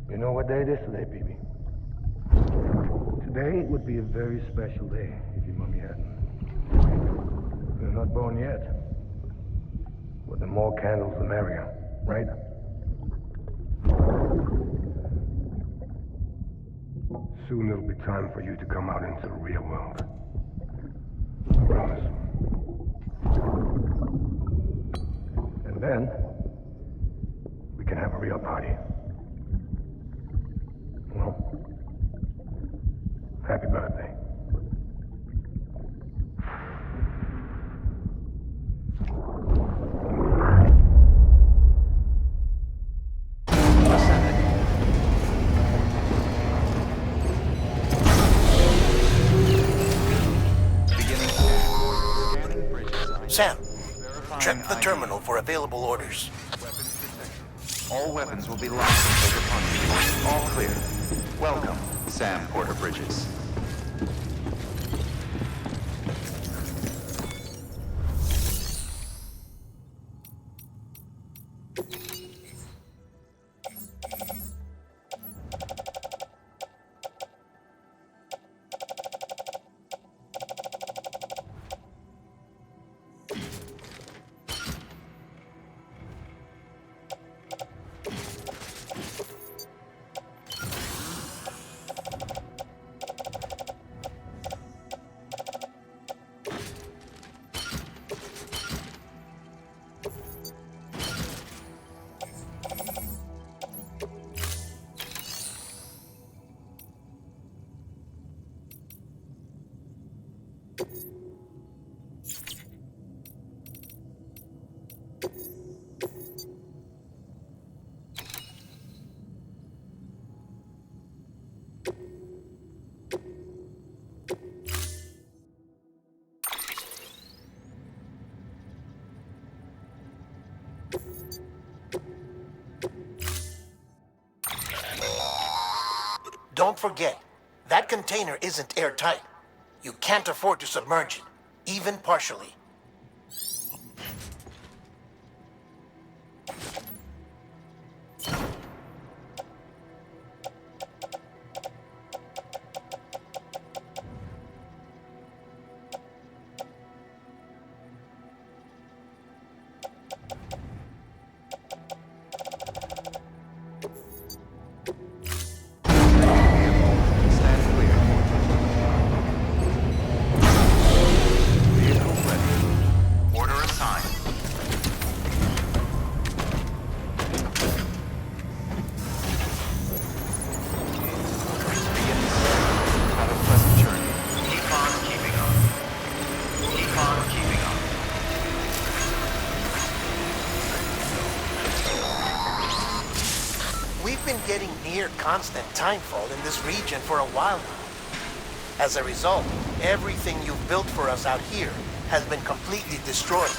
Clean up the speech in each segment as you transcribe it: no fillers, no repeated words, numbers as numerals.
You know what day it is today, baby? Today would be a very special day if your mommy hadn't. You're not born yet. But the more candles, the merrier, right? Soon it'll be time for you to come out into the real world. I promise. And then, we can have a real party. Well, happy birthday. Sam, check the terminal for available orders. All weapons will be locked until departure. All clear. Welcome, Sam Porter Bridges. Don't forget, that container isn't airtight. You can't afford to submerge it, even partially. Getting near constant timefall in this region for a while now. As a result, everything you've built for us out here has been completely destroyed.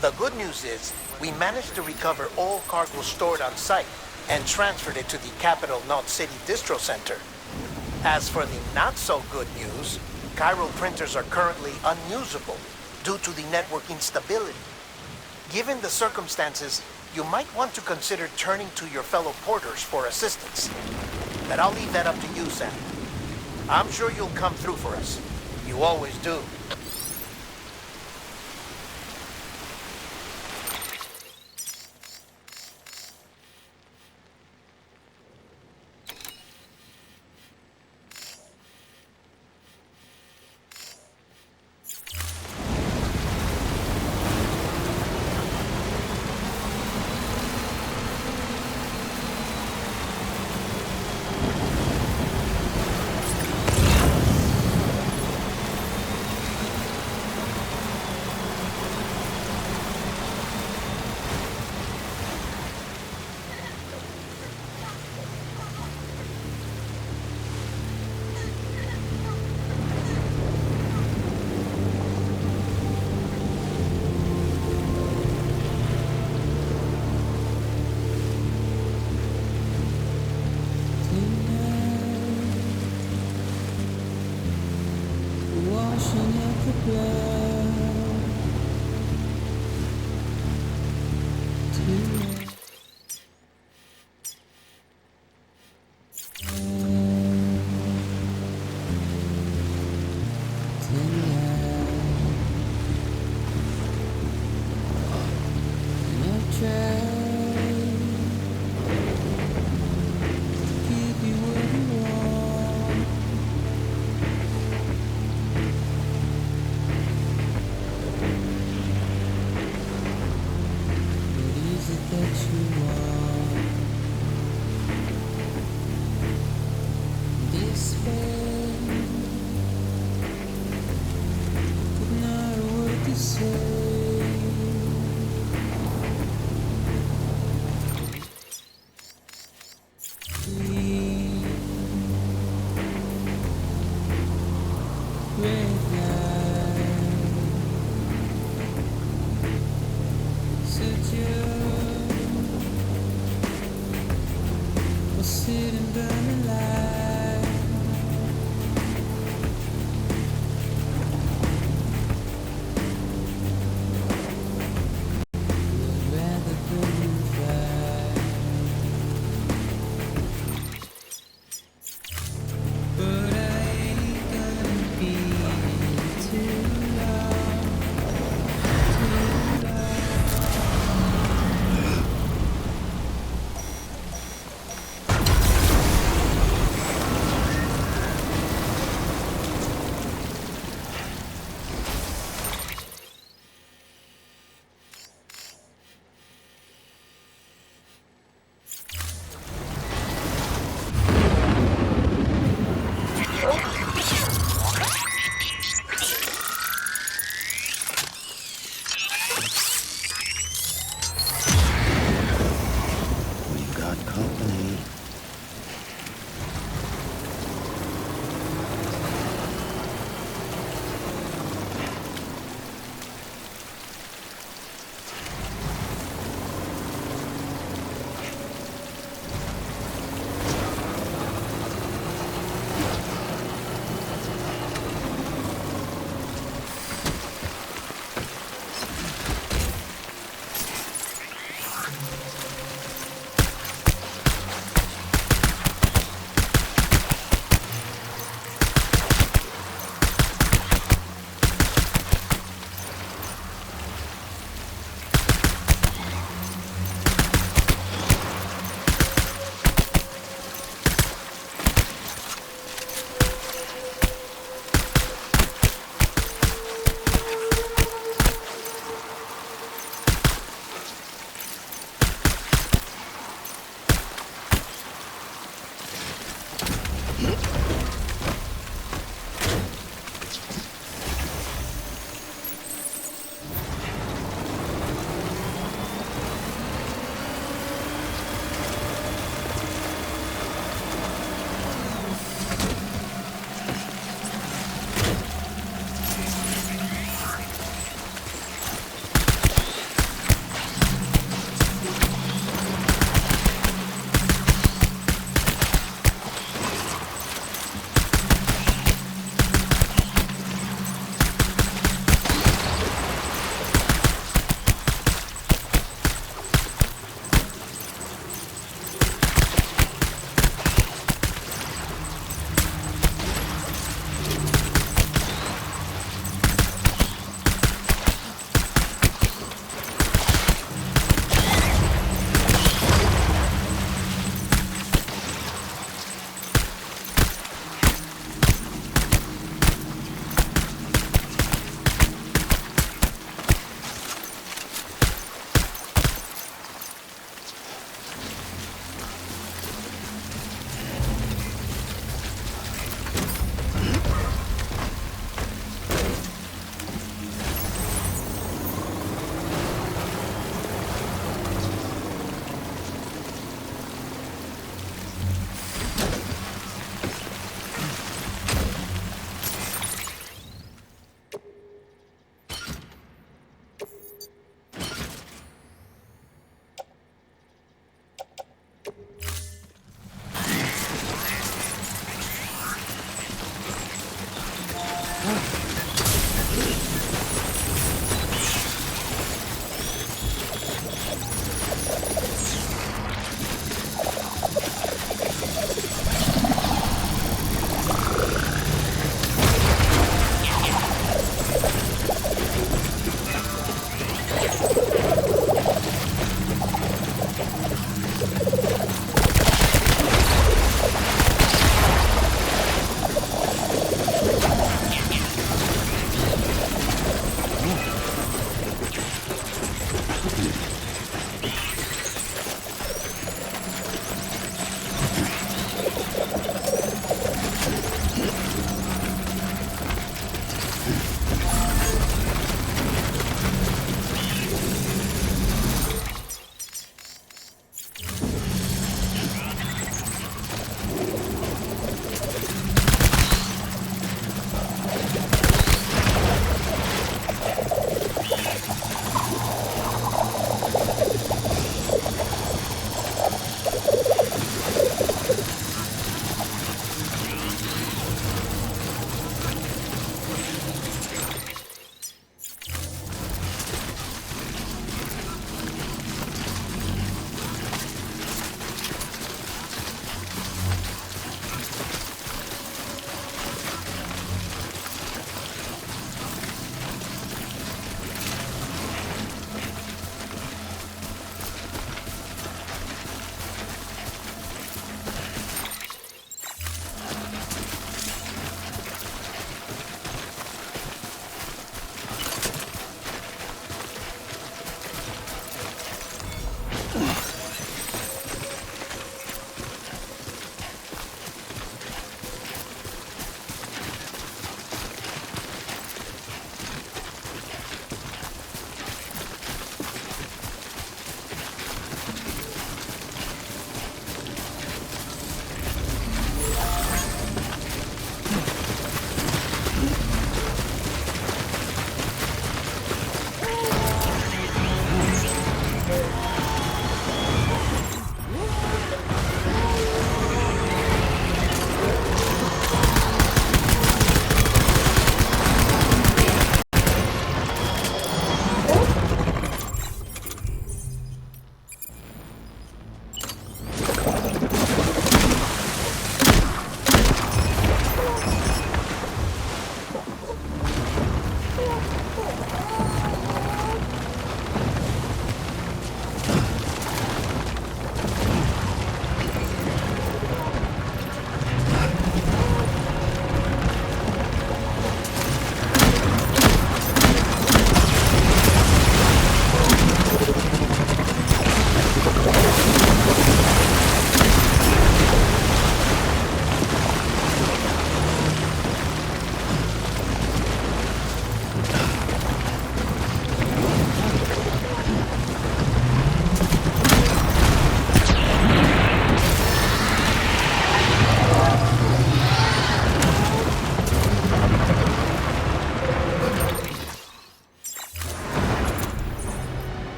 The good news is, we managed to recover all cargo stored on site and transferred it to the Capital Knot City Distro Center. As for the not-so-good news, chiral printers are currently unusable due to the network instability. Given the circumstances, you might want to consider turning to your fellow porters for assistance. But I'll leave that up to you, Sam. I'm sure you'll come through for us. You always do.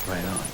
Right on.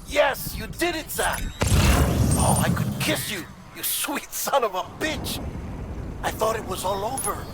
Yes, you did it, Sam! Oh, I could kiss you, you sweet son of a bitch! I thought it was all over.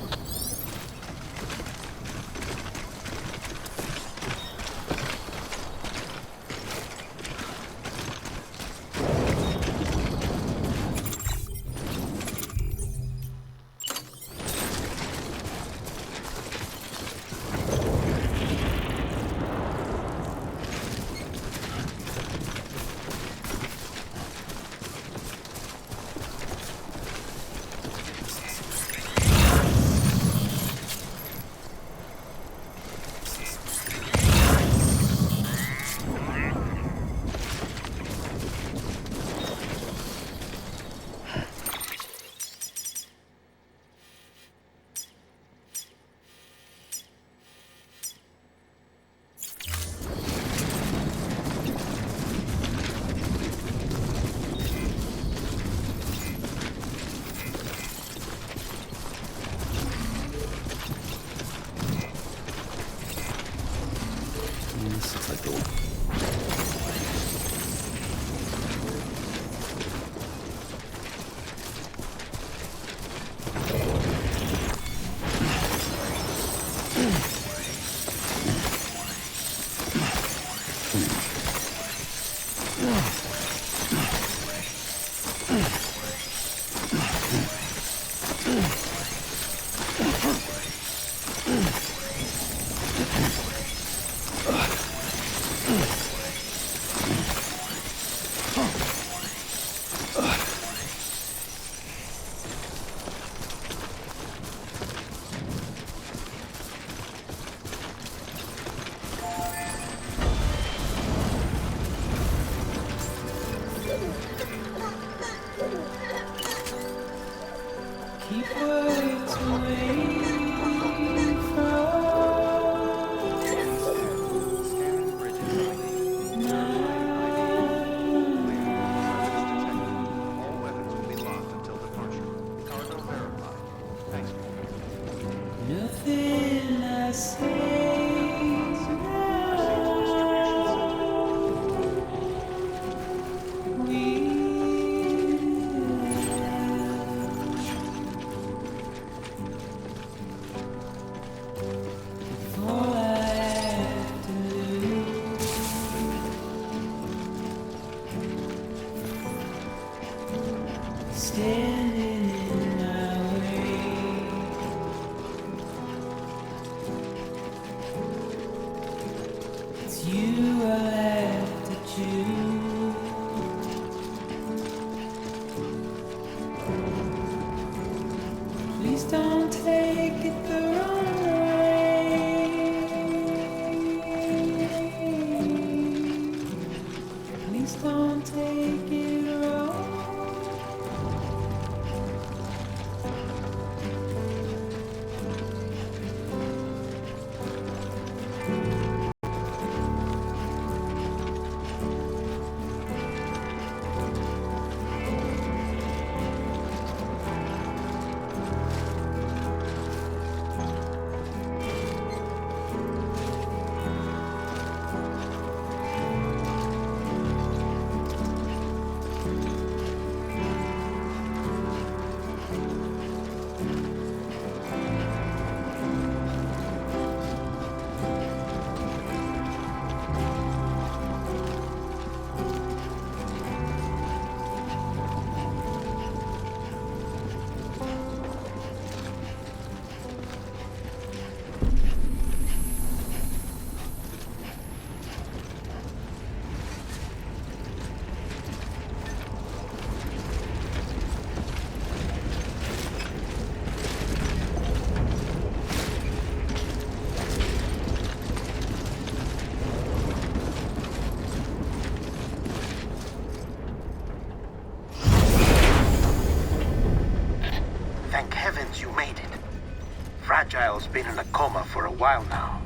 Fragile's been in a coma for a while now.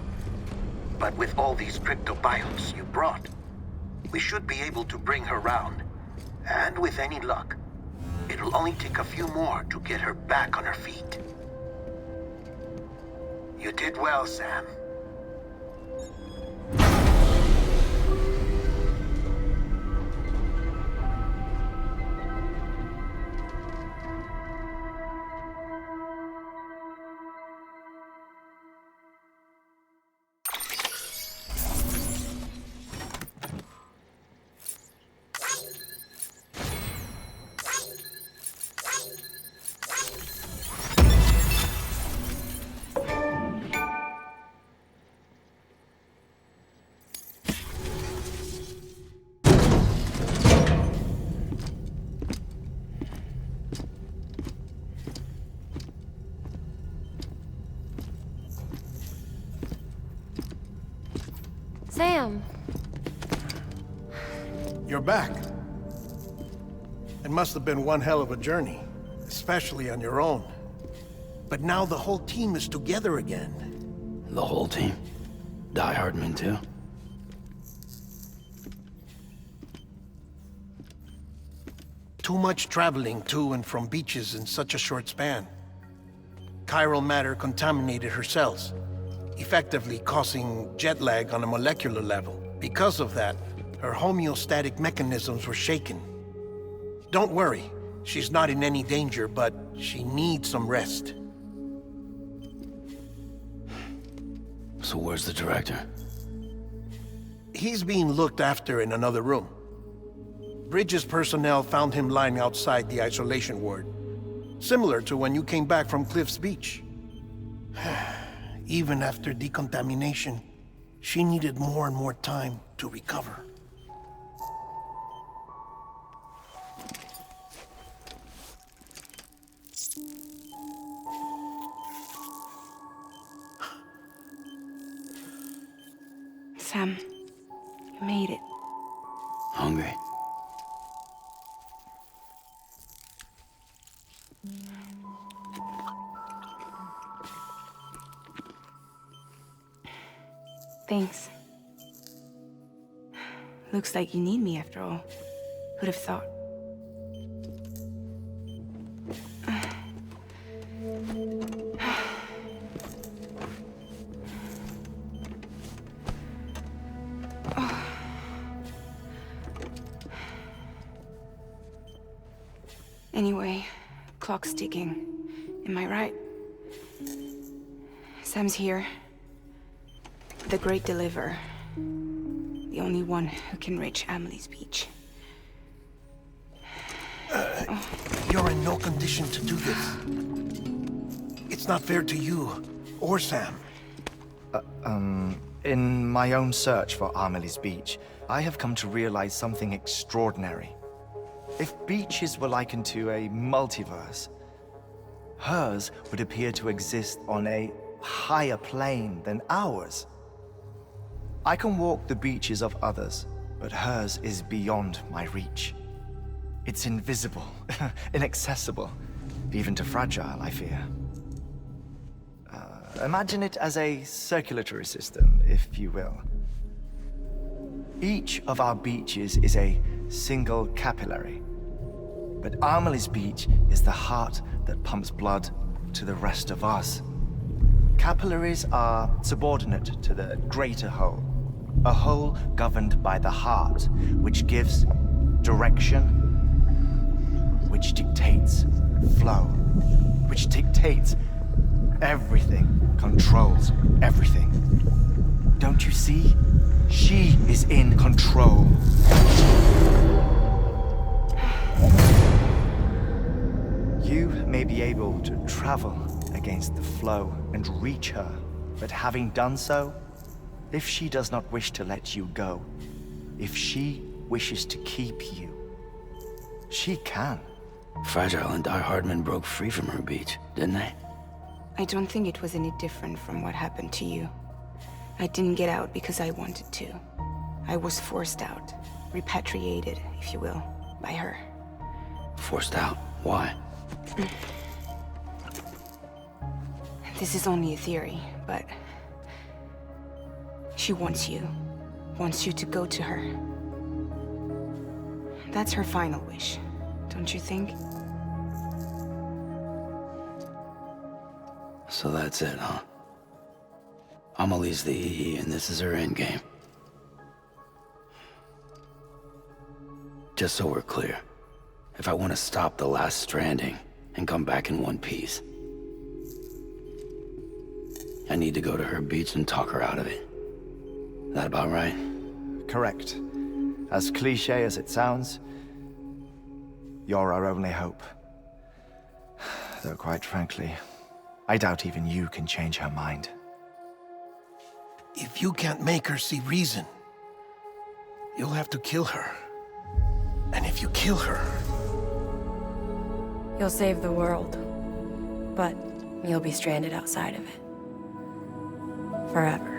But with all these cryptobiotes you brought, we should be able to bring her round. And with any luck, it'll only take a few more to get her back on her feet. You did well, Sam. You're back. It must have been one hell of a journey, especially on your own. But now the whole team is together again. The whole team? Die Hardman too? Too much traveling to and from beaches in such a short span. Chiral matter contaminated her cells, effectively causing jet lag on a molecular level. Because of that, her homeostatic mechanisms were shaken. Don't worry, she's not in any danger, but she needs some rest. So where's the director? He's being looked after in another room. Bridges personnel found him lying outside the isolation ward. Similar to when you came back from Cliff's Beach. Even after decontamination, she needed more and more time to recover. Sam, you made it. Hungry? Thanks. Looks like you need me after all. Who'd have thought? Anyway, clock's ticking. Am I right? Sam's here. The Great Deliverer. The only one who can reach Amelie's Beach. You're in no condition to do this. It's not fair to you, or Sam. In my own search for Amelie's Beach, I have come to realize something extraordinary. If beaches were likened to a multiverse, hers would appear to exist on a higher plane than ours. I can walk the beaches of others, but hers is beyond my reach. It's invisible, inaccessible, even to fragile, I fear. Imagine it as a circulatory system, if you will. Each of our beaches is a single capillary. But Amelie's Beach is the heart that pumps blood to the rest of us. Capillaries are subordinate to the greater whole. A whole governed by the heart, which gives direction, which dictates flow, which dictates everything, controls everything. Don't you see? She is in control. You may be able to travel against the flow and reach her, but having done so, if she does not wish to let you go, if she wishes to keep you, she can. Fragile and Die Hardman broke free from her beach, didn't they? I don't think it was any different from what happened to you. I didn't get out because I wanted to. I was forced out, repatriated, if you will, by her. Forced out? Why? This is only a theory, but she wants you to go to her. That's her final wish, don't you think? So that's it, huh? Amelie's the EE, and this is her endgame. Just so we're clear, if I want to stop the last Stranding and come back in one piece, I need to go to her beach and talk her out of it. That about right? Correct. As cliche as it sounds, you're our only hope. Though quite frankly, I doubt even you can change her mind. If you can't make her see reason, you'll have to kill her. And if you kill her... You'll save the world, but you'll be stranded outside of it. Forever.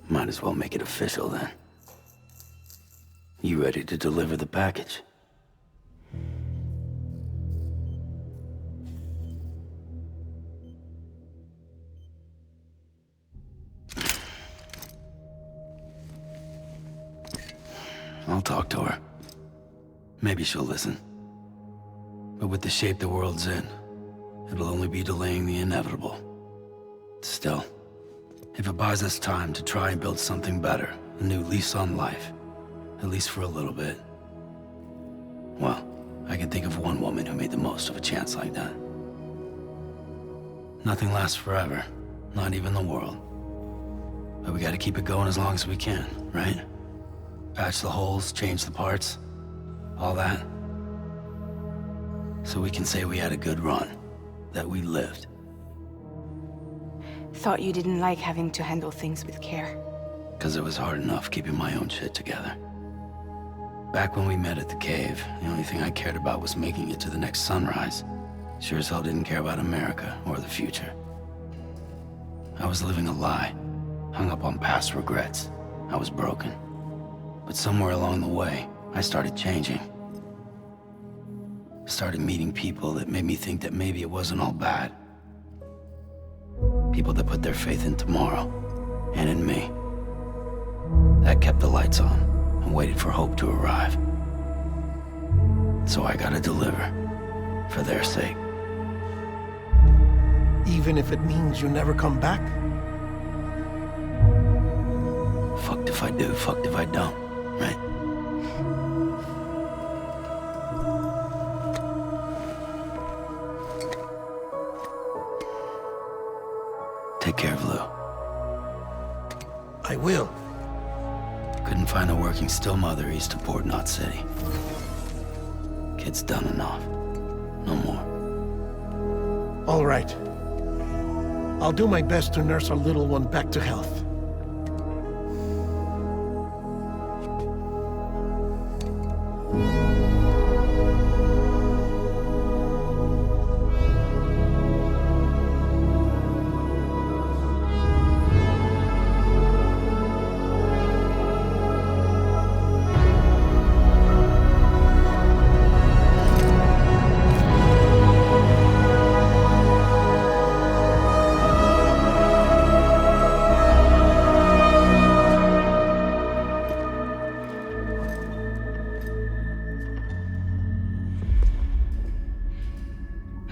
Might as well make it official then. You ready to deliver the package? I'll talk to her. Maybe she'll listen. But with the shape the world's in, it'll only be delaying the inevitable. Still, if it buys us time to try and build something better, a new lease on life, at least for a little bit, well, I can think of one woman who made the most of a chance like that. Nothing lasts forever, not even the world. But we gotta keep it going as long as we can, right? Patch the holes, change the parts, all that. So we can say we had a good run, that we lived. Thought you didn't like having to handle things with care. 'Cause it was hard enough keeping my own shit together. Back when we met at the cave, the only thing I cared about was making it to the next sunrise. Sure as hell didn't care about America or the future. I was living a lie, hung up on past regrets. I was broken. But somewhere along the way, I started changing. Started meeting people that made me think that maybe it wasn't all bad. People that put their faith in tomorrow, and in me. That kept the lights on, and waited for hope to arrive. So I gotta deliver, for their sake. Even if it means you never come back? Fucked if I do, fucked if I don't, right? Take care of Lou. I will. Couldn't find a working still mother east of Port Knot City. Kid's done enough. No more. All right. I'll do my best to nurse our little one back to health.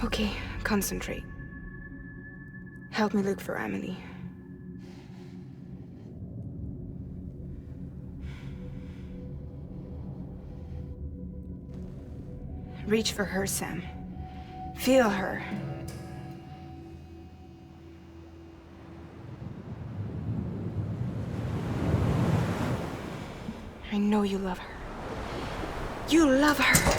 Okay, concentrate. Help me look for Emily. Reach for her, Sam. Feel her. I know you love her. You love her!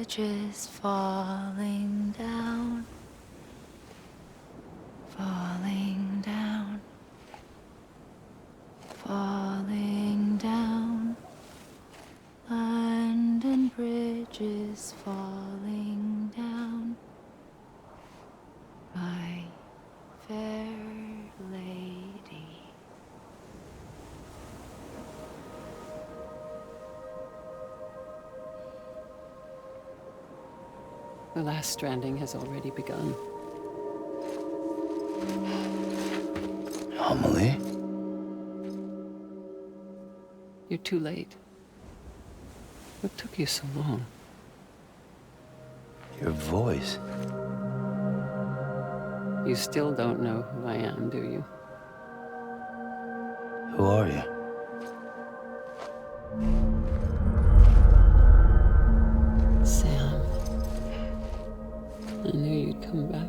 bridges falling down, falling down, falling down. London Bridge is falling down, my fair lady. The last stranding has already begun. Amelie? You're too late. What took you so long? Your voice. You still don't know who I am, do you? Who are you? Sam. I knew you'd come back.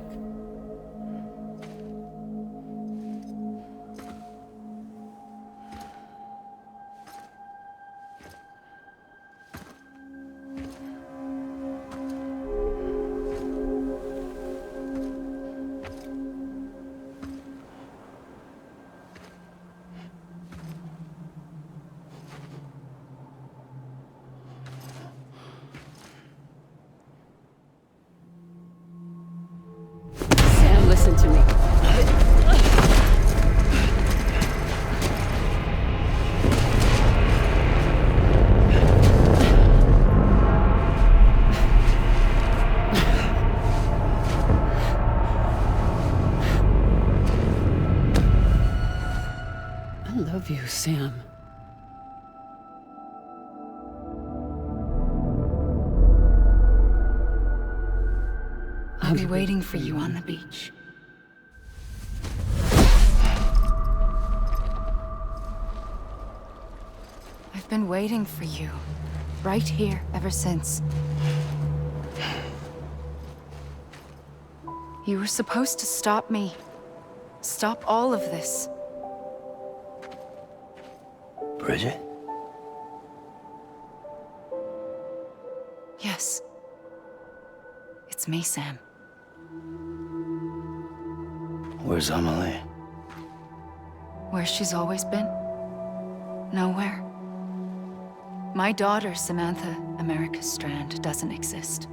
Sam, listen to me. I love you, Sam. I'll be waiting for you on the beach. I've been waiting for you, right here, ever since. You were supposed to stop me. Stop all of this. Bridget? Yes. It's me, Sam. Where's Amelie? Where she's always been. Nowhere. My daughter, Samantha America Strand, doesn't exist.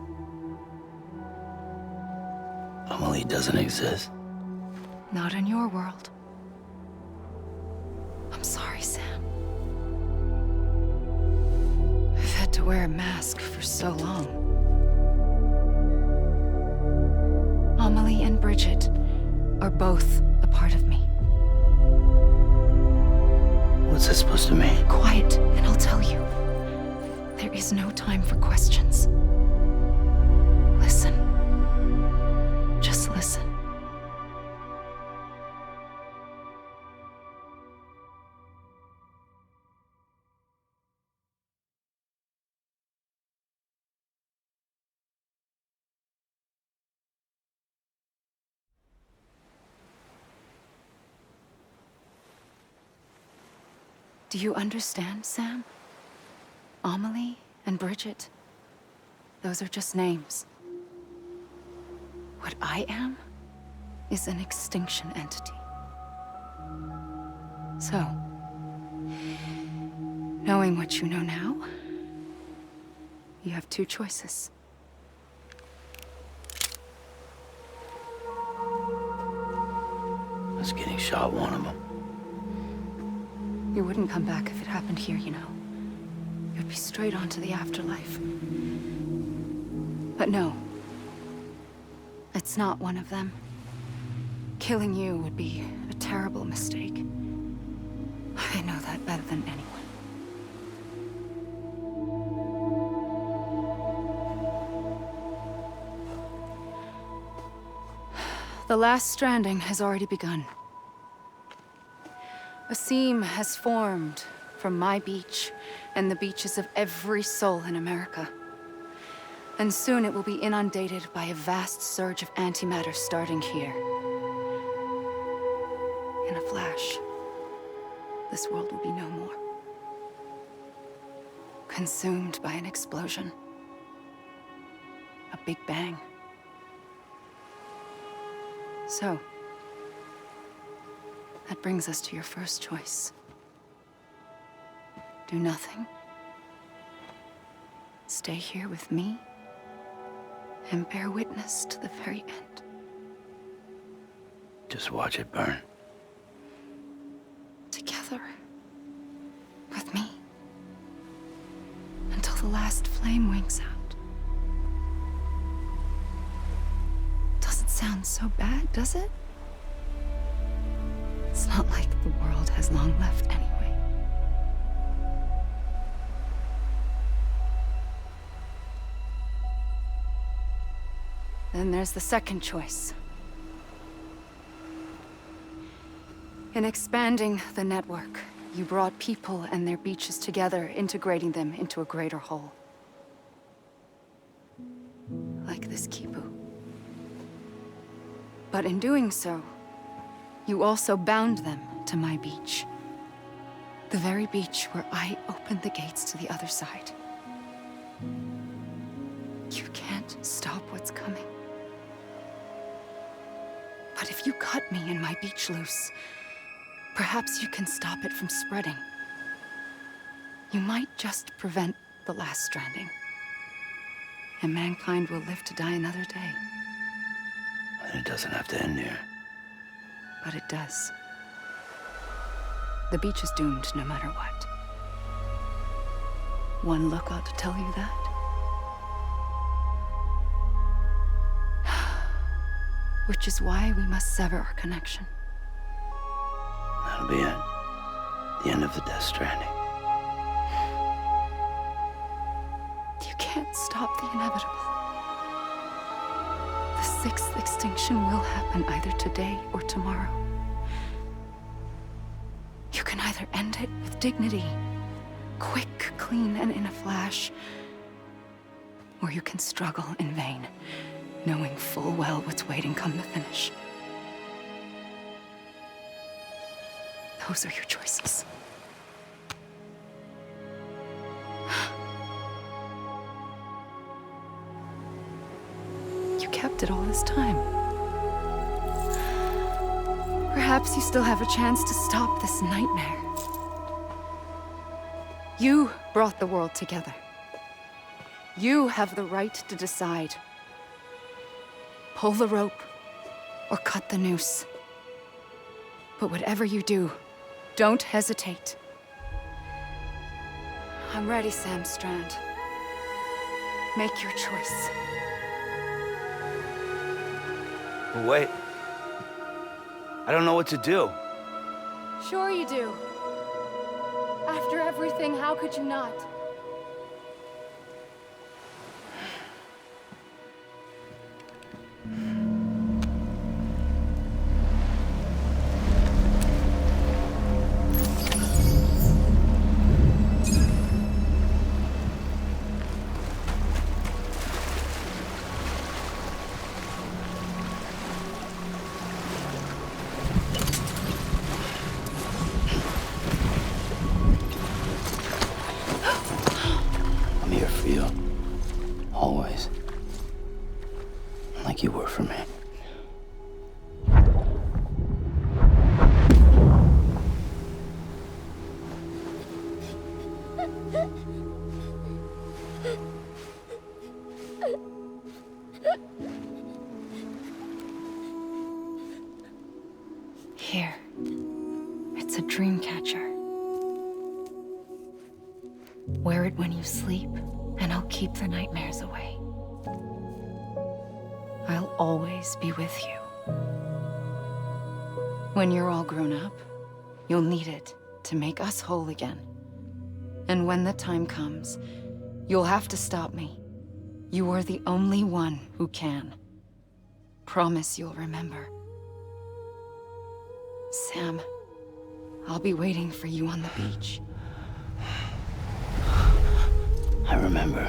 Amelie doesn't exist. Not in your world. I'm sorry, Sam. I've had to wear a mask for so long. Amelie and Bridget are both a part of me. What's that supposed to mean? Quiet, and I'll tell you. There is no time for questions. Listen. Just listen. Do you understand, Sam? Amelie and Bridget, those are just names. What I am is an extinction entity. So, knowing what you know now, you have two choices. I was getting shot, one of them. You wouldn't come back if it happened here, you know. You'd be straight on to the afterlife. But no. It's not one of them. Killing you would be a terrible mistake. I know that better than anyone. The last stranding has already begun. A seam has formed from my beach and the beaches of every soul in America. And soon it will be inundated by a vast surge of antimatter starting here. In a flash, this world will be no more. Consumed by an explosion. Big Bang. So, that brings us to your first choice. Do nothing. Stay here with me and bear witness to the very end. Just watch it burn. Together. With me. Until the last flame winks out. Doesn't sound so bad, does it? It's not like the world has long left anyway. Then there's the second choice. In expanding the network, you brought people and their beaches together, integrating them into a greater whole. Like this Kipu. But in doing so, you also bound them to my beach. The very beach where I opened the gates to the other side. You can't stop what's coming. But if you cut me and my beach loose, perhaps you can stop it from spreading. You might just prevent the last stranding. And mankind will live to die another day. And it doesn't have to end here. But it does. The beach is doomed no matter what. One look ought to tell you that. Which is why we must sever our connection. That'll be it. The end of the Death Stranding. You can't stop the inevitable. The sixth extinction will happen either today or tomorrow. You can either end it with dignity, quick, clean, and in a flash, or you can struggle in vain, knowing full well what's waiting come the finish. Those are your choices. You kept it all this time. Perhaps you still have a chance to stop this nightmare. You brought the world together. You have the right to decide. Pull the rope or cut the noose. But whatever you do, don't hesitate. I'm ready, Sam Strand. Make your choice. But wait. I don't know what to do. Sure you do. After everything, how could you not? I'm here for you. Always. Like you were for me. Here. It's a dream catcher. Wear it when you sleep, and I'll keep the nightmares away. I'll always be with you. When you're all grown up, you'll need it to make us whole again. And when the time comes, you'll have to stop me. You are the only one who can. Promise you'll remember. Sam, I'll be waiting for you on the beach. I remember.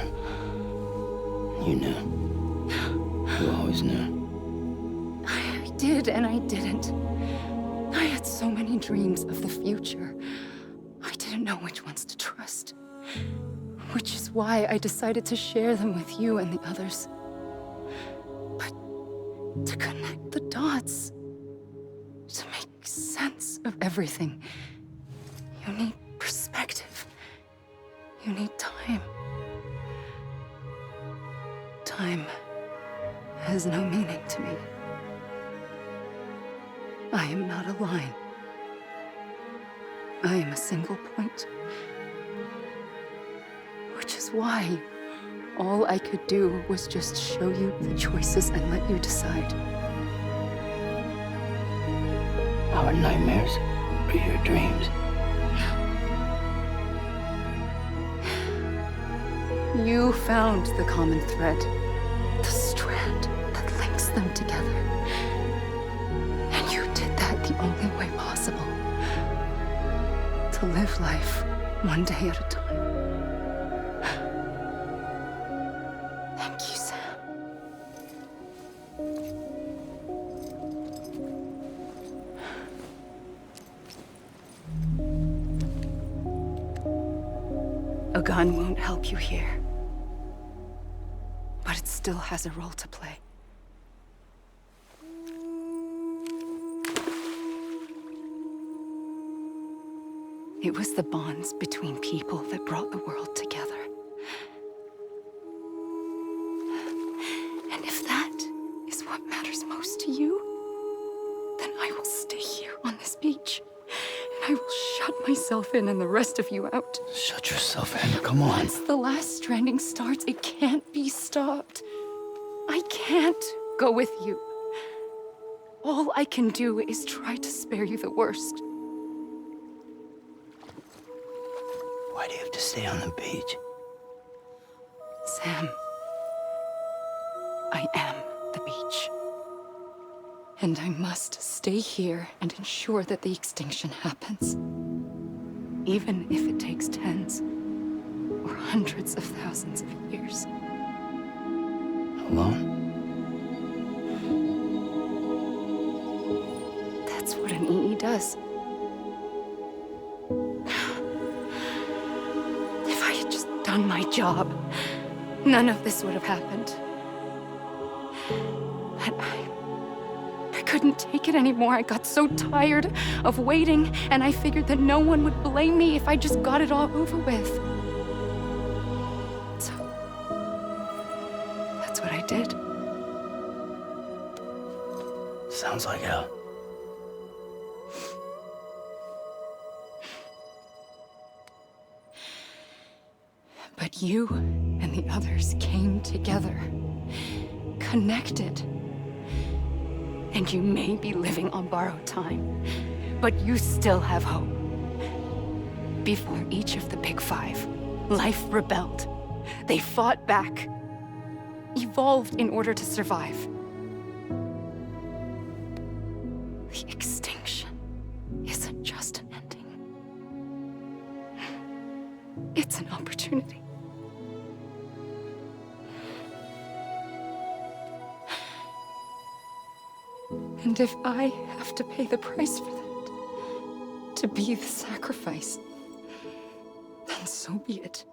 You knew. You always knew. I did and I didn't. I had so many dreams of the future. I didn't know which ones to trust. Which is why I decided to share them with you and the others. to connect the dots, to make sense of everything. You need perspective. You need time. Time has no meaning to me. I am not a line. I am a single point. Which is why all I could do was just show you the choices and let you decide. Our nightmares are your dreams. You found the common thread, the strand that links them together. And you did that the only way possible. To live life one day at a time. Thank you, Sam. A gun won't help you here. But it still has a role to play. It was the bonds between people that brought the world together. And if that is what matters most to you, then I will stay here on this beach. And I will shut myself in and the rest of you out. Shut yourself in, come on. Once the last stranding starts, it can't be stopped. I can't go with you. All I can do is try to spare you the worst. Why do you have to stay on the beach? Sam, I am the beach. And I must stay here and ensure that the extinction happens. Even if it takes tens or hundreds of thousands of years. Alone? That's what an EE does. If I had just done my job, none of this would have happened. But I couldn't take it anymore. I got so tired of waiting, and I figured that no one would blame me if I just got it all over with. So, that's what I did. Sounds like hell. But you and the others came together, connected. And you may be living on borrowed time, but you still have hope. Before each of the Big Five, life rebelled. They fought back, evolved in order to survive. The extinction isn't just an ending. It's an opportunity. And if I have to pay the price for that, to be the sacrifice, then so be it.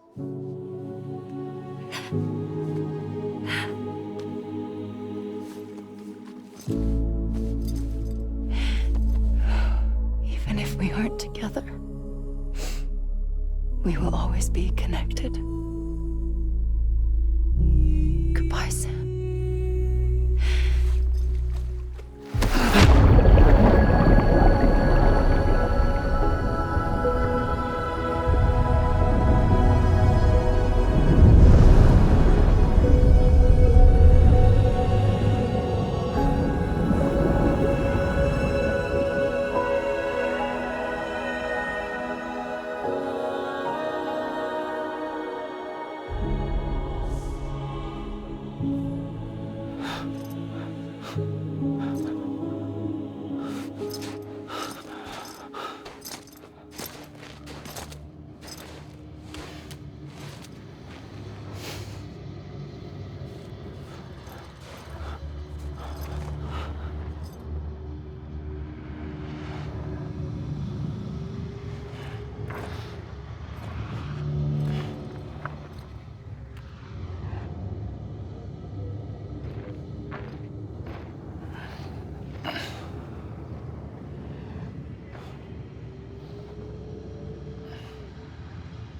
Even if we aren't together, we will always be connected. Goodbye, Sam.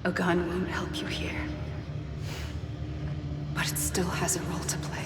A gun won't help you here. But it still has a role to play.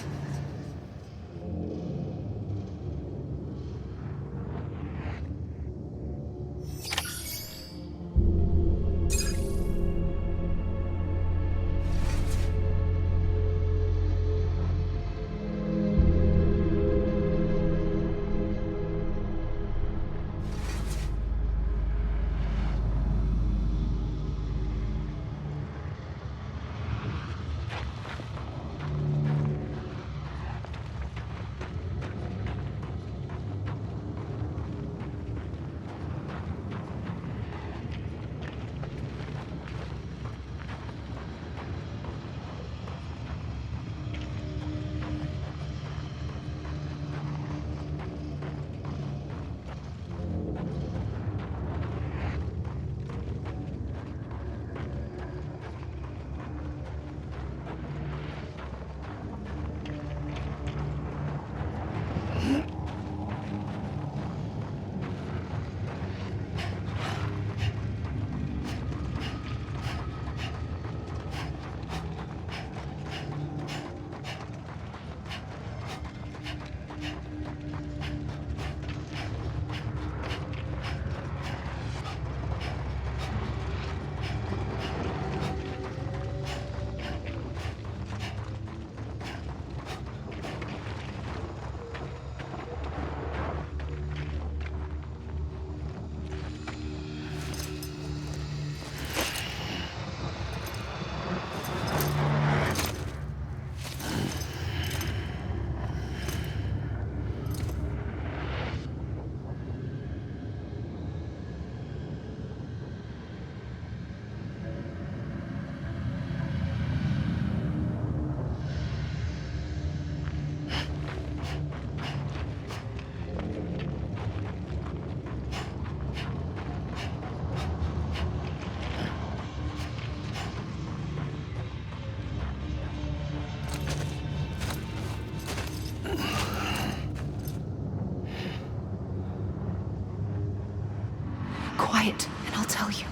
Quiet, and I'll tell you.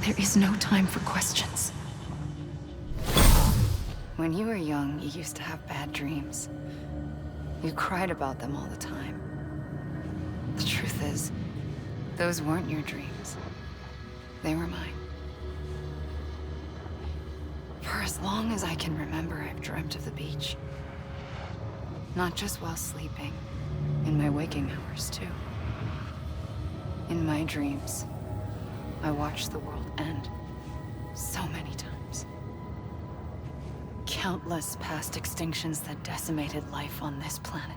There is no time for questions. When you were young, you used to have bad dreams. You cried about them all the time. The truth is, those weren't your dreams. They were mine. For as long as I can remember, I've dreamt of the beach. Not just while sleeping, in my waking hours, too. In my dreams, I watched the world end so many times. Countless past extinctions that decimated life on this planet.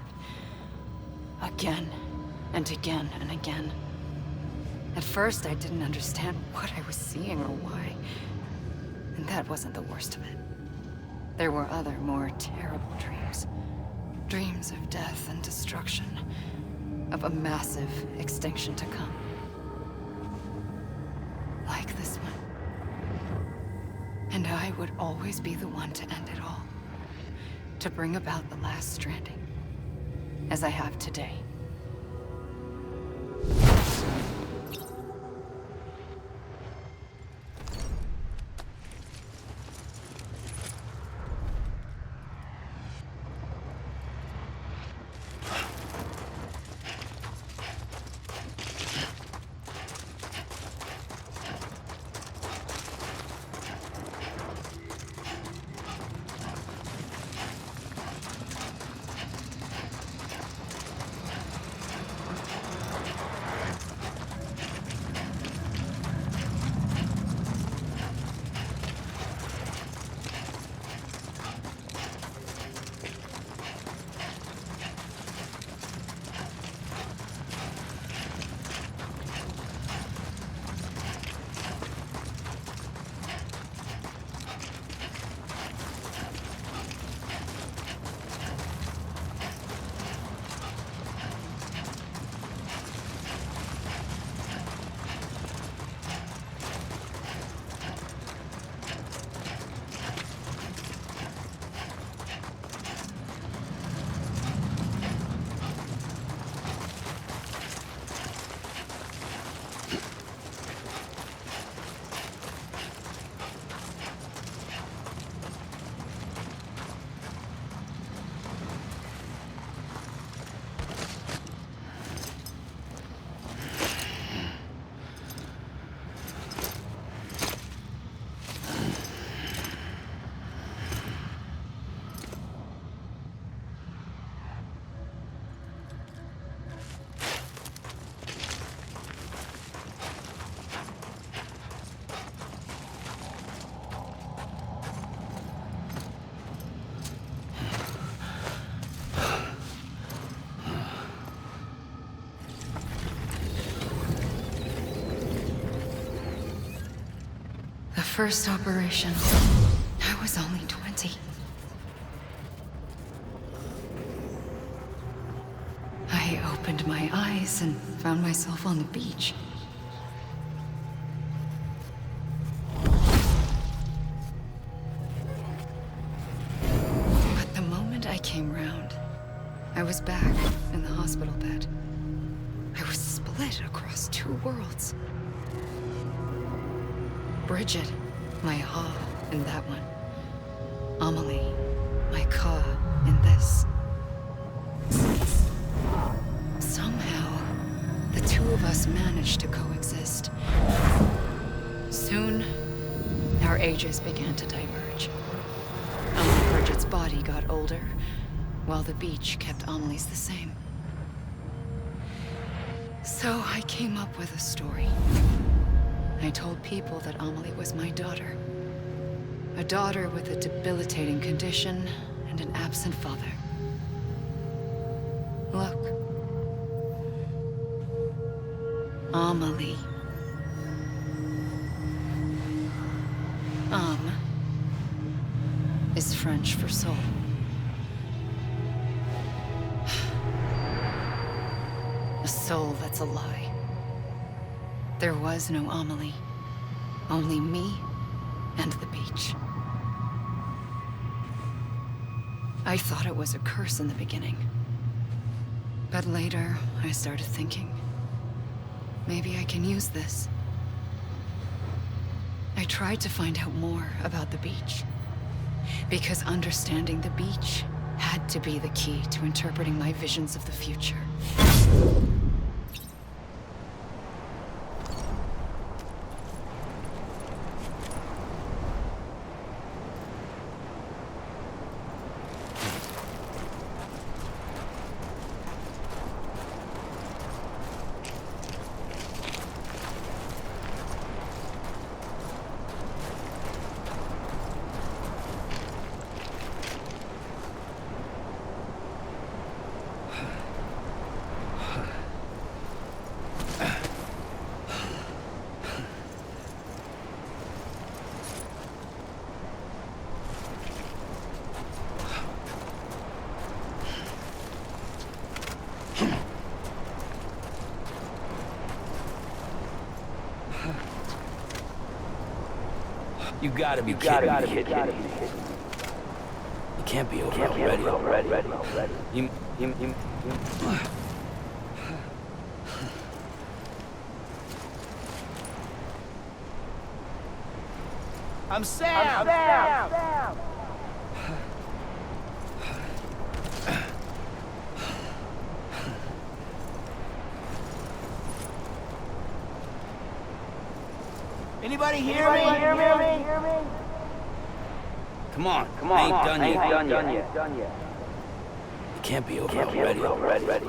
Again, and again, and again. At first, I didn't understand what I was seeing or why. And that wasn't the worst of it. There were other, more terrible dreams. Dreams of death and destruction. Of a massive extinction to come. Like this one. And I would always be the one to end it all. To bring about the last stranding. As I have today. first operation, I was only 20. I opened my eyes and found myself on the beach. But the moment I came round, I was back in the hospital bed. I was split across two worlds. Bridget, my Ha in that one. Amelie, my Ka in this. Somehow, the two of us managed to coexist. Soon, our ages began to diverge. Only Bridget's body got older, while the beach kept Amelie's the same. So I came up with a story. I told people that Amelie was my daughter. A daughter with a debilitating condition and an absent father. Look. Amelie. Âme is French for soul. A soul that's a lie. There was no Amelie. Only me and the beach. I thought it was a curse in the beginning. But later, I started thinking, maybe I can use this. I tried to find out more about the beach. Because understanding the beach had to be the key to interpreting my visions of the future. You gotta be kidding me. You can't be over already. You... I'm Sam! Anybody hear me? Come on. I ain't done yet. You can't be over already.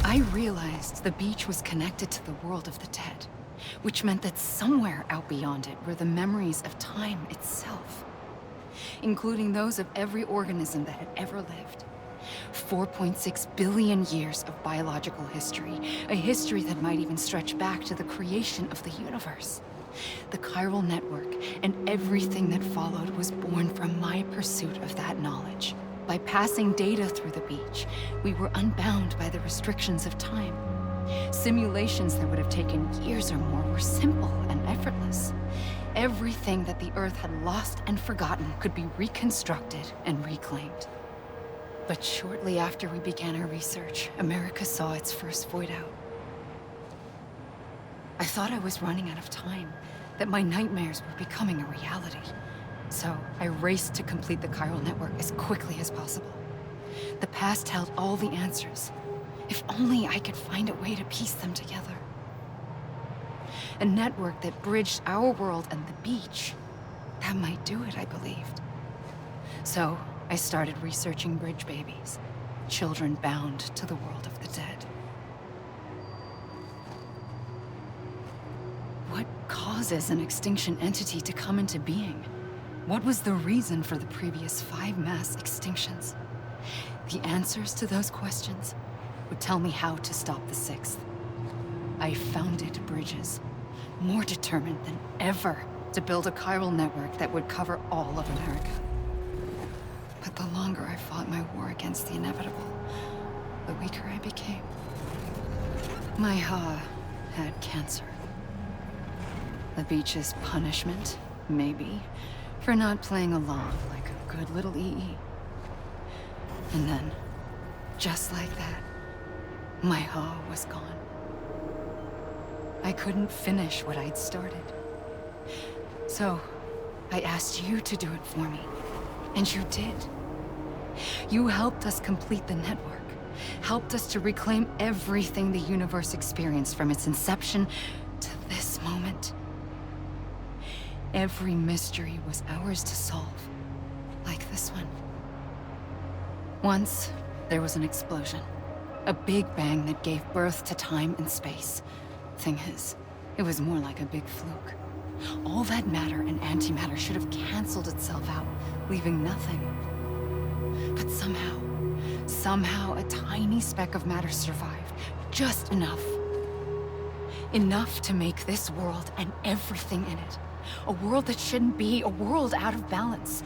I realized the beach was connected to the world of the dead, which meant that somewhere out beyond it were the memories of time itself, including those of every organism that had ever lived. 4.6 billion years of biological history, a history that might even stretch back to the creation of the universe. The chiral network and everything that followed was born from my pursuit of that knowledge. By passing data through the beach, we were unbound by the restrictions of time. Simulations that would have taken years or more were simple and effortless. Everything that the Earth had lost and forgotten could be reconstructed and reclaimed. But shortly after we began our research, America saw its first void out. I thought I was running out of time, that my nightmares were becoming a reality. So I raced to complete the chiral network as quickly as possible. The past held all the answers. If only I could find a way to piece them together. A network that bridged our world and the beach. That might do it, I believed. So I started researching bridge babies, children bound to the world of the dead. What causes an extinction entity to come into being? What was the reason for the previous 5 mass extinctions? The answers to those questions would tell me how to stop the 6th. I founded bridges, more determined than ever to build a chiral network that would cover all of America. But the longer I fought my war against the inevitable, the weaker I became. My Ha had cancer. The beach's punishment, maybe, for not playing along like a good little EE. And then, just like that, my Ha was gone. I couldn't finish what I'd started. So, I asked you to do it for me. And you did. You helped us complete the network. Helped us to reclaim everything the universe experienced from its inception to this moment. Every mystery was ours to solve. Like this one. Once, there was an explosion. A big bang that gave birth to time and space. Thing is, it was more like a big fluke. All that matter and antimatter should have canceled itself out, leaving nothing. But somehow a tiny speck of matter survived. Just enough. Enough to make this world and everything in it. A world that shouldn't be, a world out of balance.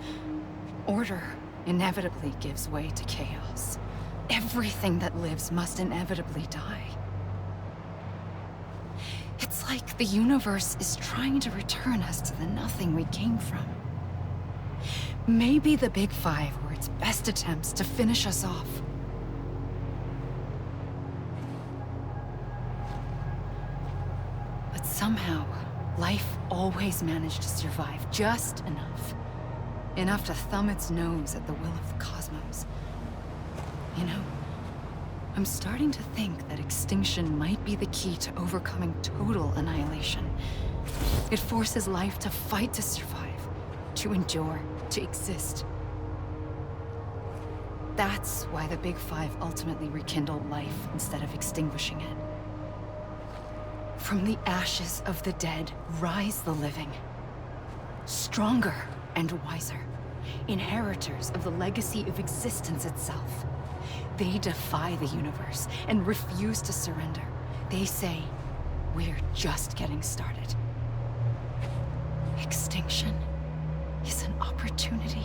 Order inevitably gives way to chaos. Everything that lives must inevitably die. It's like the universe is trying to return us to the nothing we came from. Maybe the Big Five were its best attempts to finish us off. But somehow, life always managed to survive just enough. Enough to thumb its nose at the will of the cosmos. You know, I'm starting to think that extinction might be the key to overcoming total annihilation. It forces life to fight to survive, to endure, to exist. That's why the Big Five ultimately rekindled life instead of extinguishing it. From the ashes of the dead rise the living. Stronger and wiser. Inheritors of the legacy of existence itself. They defy the universe and refuse to surrender. They say, we're just getting started. Extinction is an opportunity.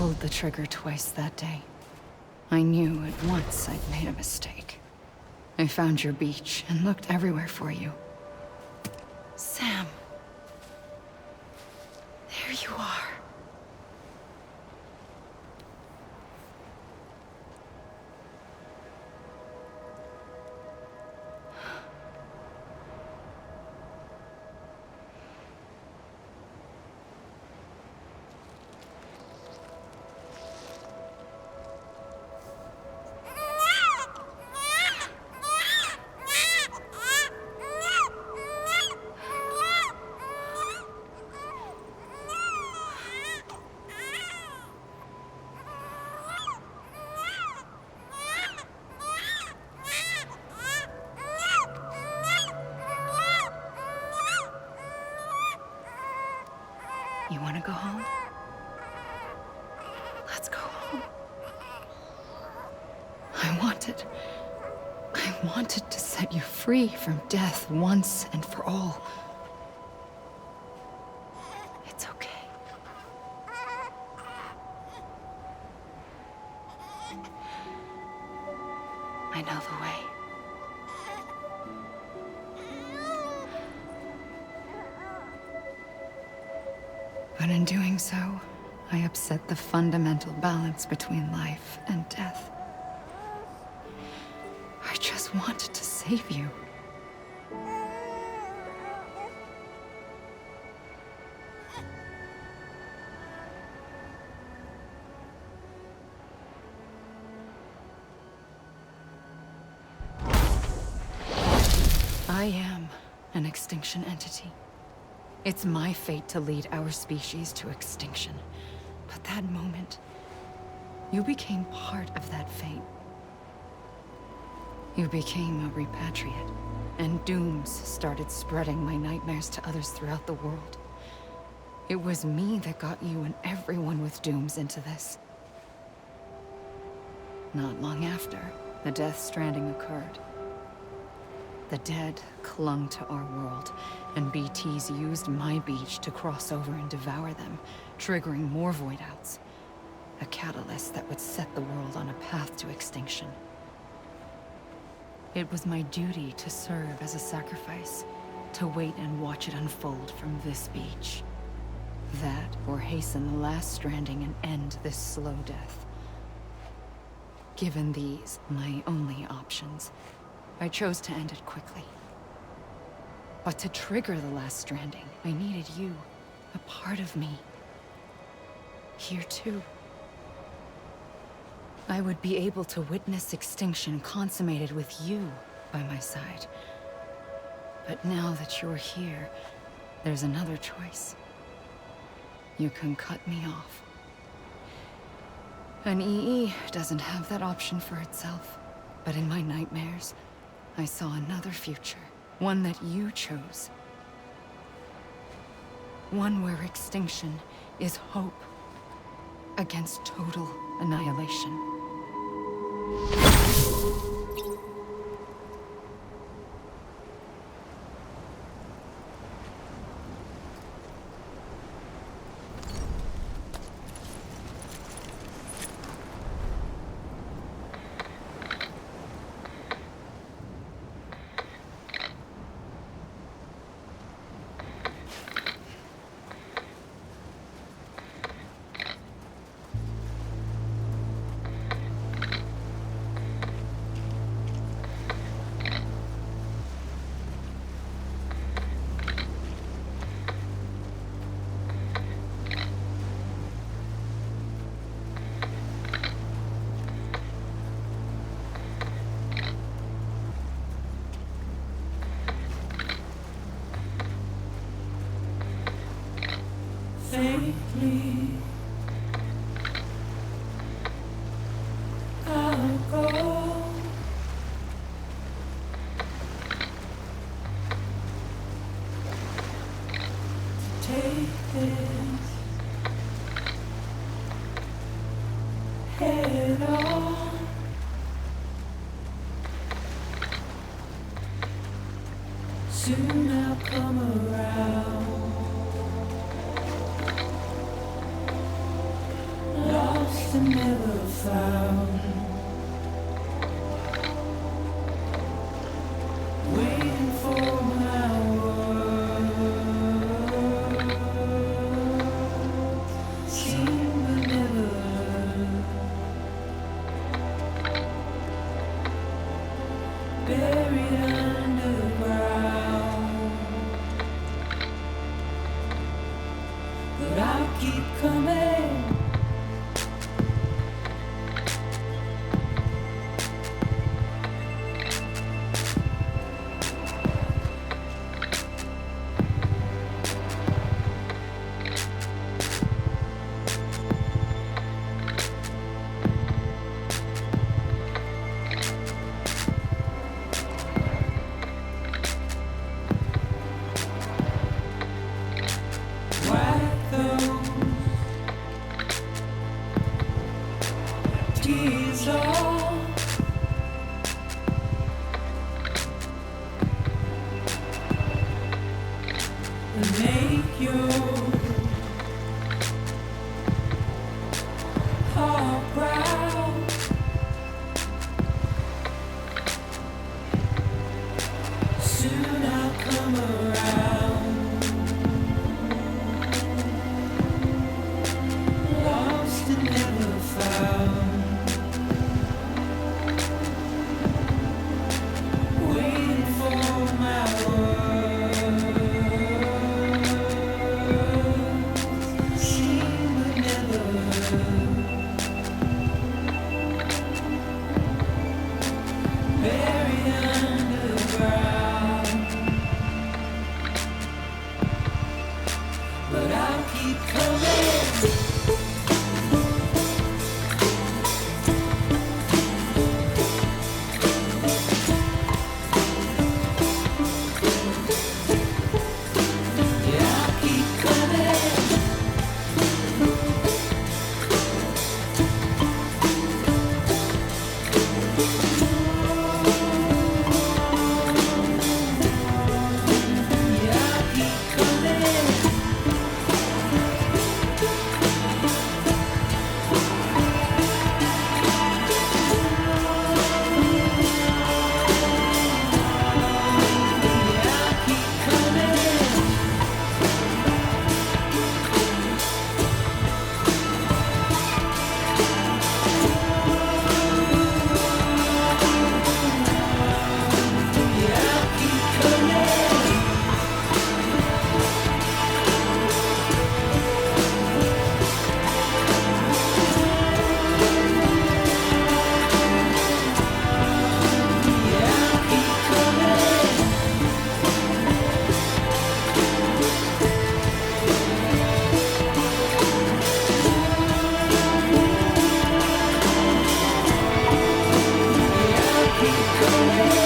pulled the trigger twice that day. I knew at once I'd made a mistake. I found your beach and looked everywhere for you. Sam. There you are. You want to go home? Let's go home. I wanted to set you free from death once and for all. It's okay. I know the way. But in doing so, I upset the fundamental balance between life and death. I just wanted to save you. I am an extinction entity. It's my fate to lead our species to extinction. But that moment, you became part of that fate. You became a repatriate, and dooms started spreading my nightmares to others throughout the world. It was me that got you and everyone with dooms into this. Not long after, the Death Stranding occurred. The dead clung to our world, and BTs used my beach to cross over and devour them, triggering more void outs. A catalyst that would set the world on a path to extinction. It was my duty to serve as a sacrifice, to wait and watch it unfold from this beach. That, or hasten the last stranding and end this slow death. Given these, my only options, I chose to end it quickly. But to trigger the last stranding, I needed you, a part of me. Here too. I would be able to witness extinction consummated with you by my side. But now that you're here, there's another choice. You can cut me off. An EE doesn't have that option for itself. But in my nightmares, I saw another future. One that you chose. One where extinction is hope against total annihilation. Safely, I'll go. Take this head on. Soon I'll come around. Long buried underground. But I'll keep coming. Wipe those tears off. And make your heart proud. Soon I'll come around. Lost and never found. Waiting for my words. Seen but never heard. Buried underground. But I'll keep coming. Yeah, I'll keep coming. Yeah, I'll keep coming. Yeah, I'll keep coming. Yeah, I'll keep coming. Yeah, I'll keep coming. Yeah, I'll keep coming.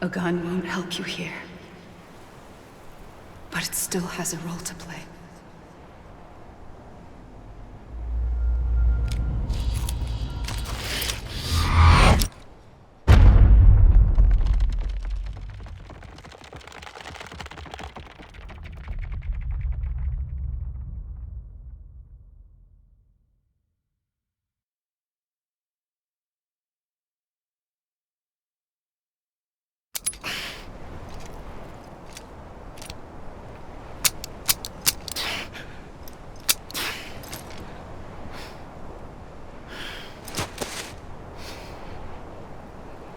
A gun won't help you here. But it still has a role to play.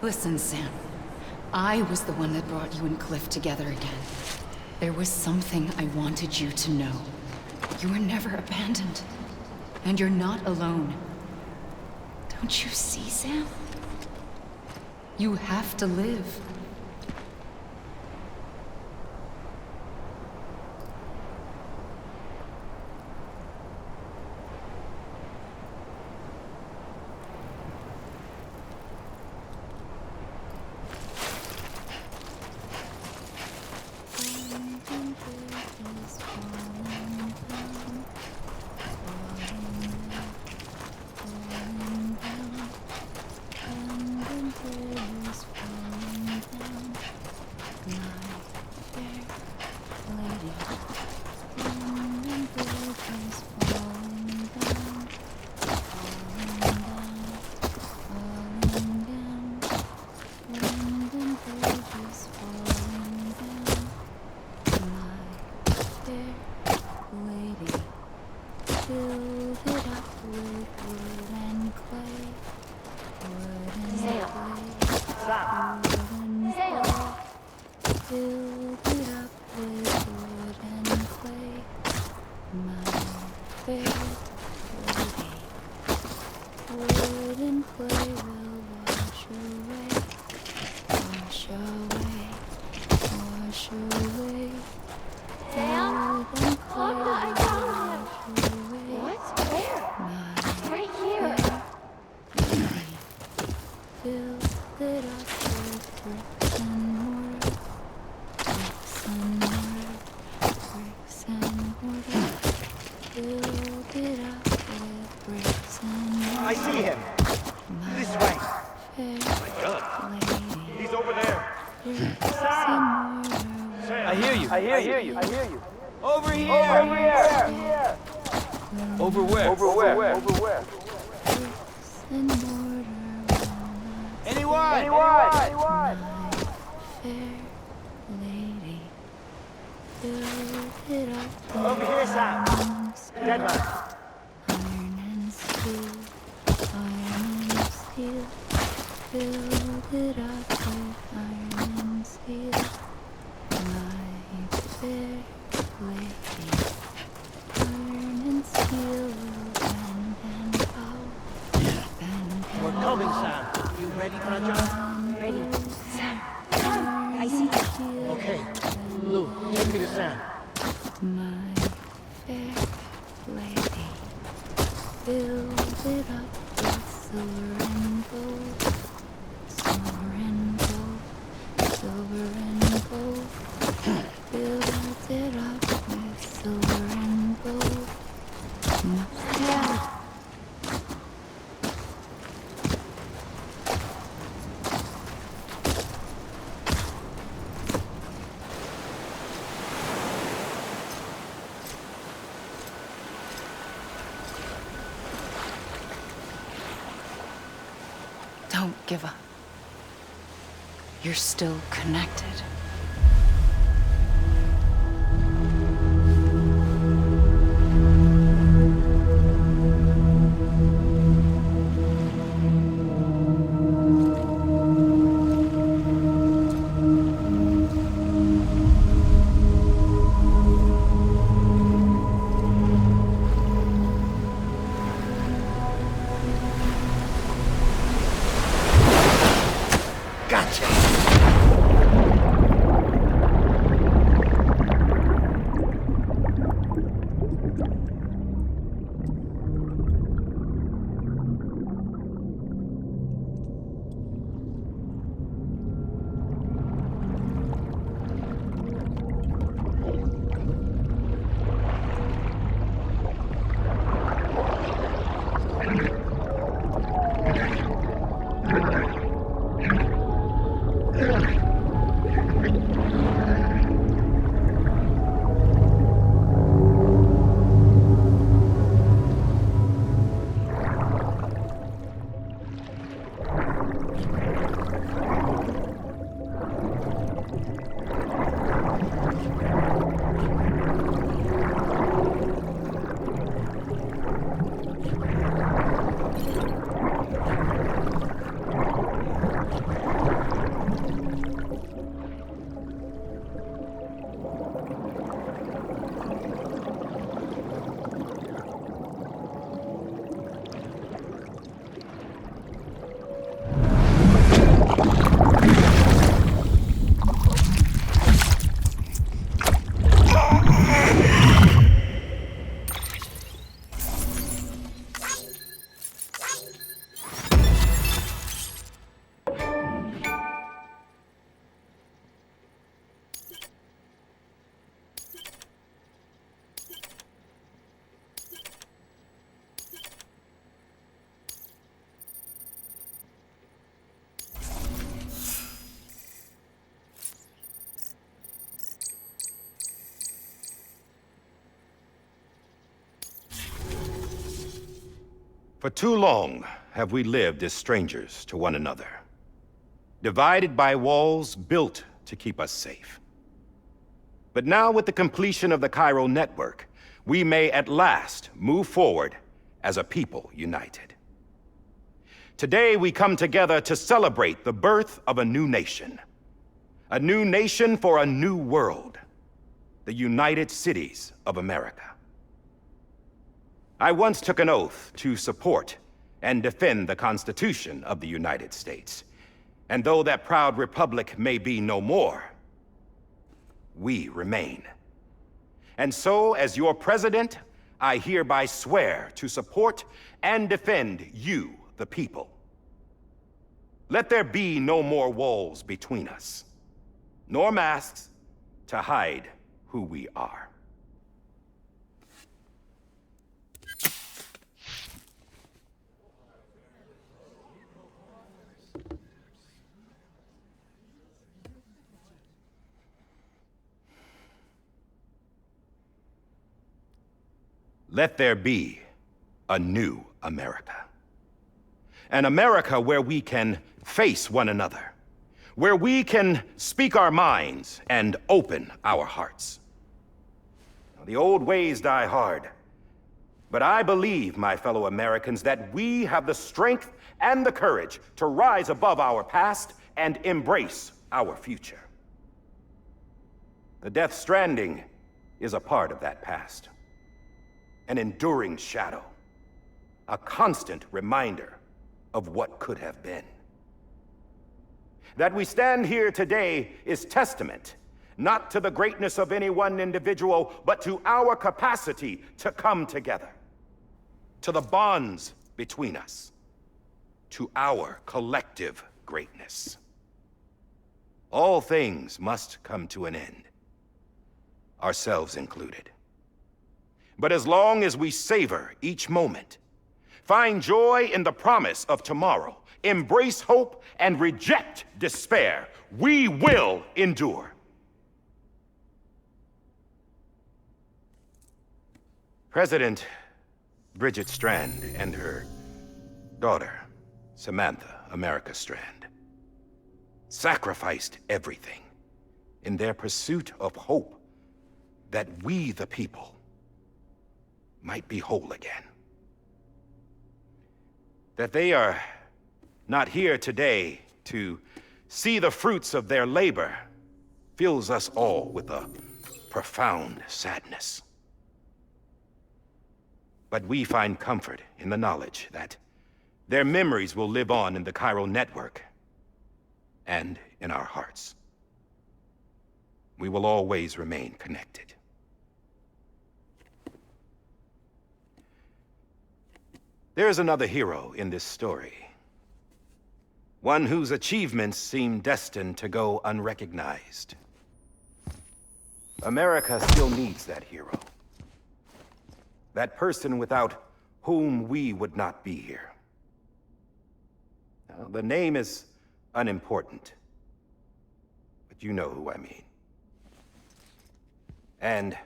Listen, Sam. I was the one that brought you and Cliff together again. There was something I wanted you to know. You were never abandoned. And you're not alone. Don't you see, Sam? You have to live. I see him. This way. My God. He's over there. Sam! I hear you. I hear you. I hear you. Over here. Over here. Over where? Over where? Over where? Anyone? Anyone? Over here, Sam. Dead man. Build it up with iron and steel, my fair lady. Iron and steel will bend and bow. We're coming, Sam. You ready for a job? Ready. Sam. I see you. Okay. Lou, take me to Sam. My fair lady. Build it up with silver and gold. Silver and gold, silver and gold. Build it up with silver and gold. Yeah. Don't give up. You're still connected. For too long have we lived as strangers to one another, divided by walls built to keep us safe. But now, with the completion of the Cairo network, we may at last move forward as a people united. Today, we come together to celebrate the birth of a new nation. A new nation for a new world. The United Cities of America. I once took an oath to support and defend the Constitution of the United States. And though that proud republic may be no more, we remain. And so, as your president, I hereby swear to support and defend you, the people. Let there be no more walls between us, nor masks to hide who we are. Let there be a new America. An America where we can face one another, where we can speak our minds and open our hearts. Now, the old ways die hard, but I believe, my fellow Americans, that we have the strength and the courage to rise above our past and embrace our future. The Death Stranding is a part of that past. An enduring shadow, a constant reminder of what could have been. That we stand here today is testament, not to the greatness of any one individual, but to our capacity to come together, to the bonds between us, to our collective greatness. All things must come to an end, ourselves included. But as long as we savor each moment, find joy in the promise of tomorrow, embrace hope, and reject despair, we will endure. President Bridget Strand and her daughter, Samantha America Strand, sacrificed everything in their pursuit of hope that we, the people, might be whole again. That they are not here today to see the fruits of their labor fills us all with a profound sadness. But we find comfort in the knowledge that their memories will live on in the Cairo network and in our hearts. We will always remain connected. There's another hero in this story. One whose achievements seem destined to go unrecognized. America still needs that hero. That person without whom we would not be here. Now, the name is unimportant, but you know who I mean. And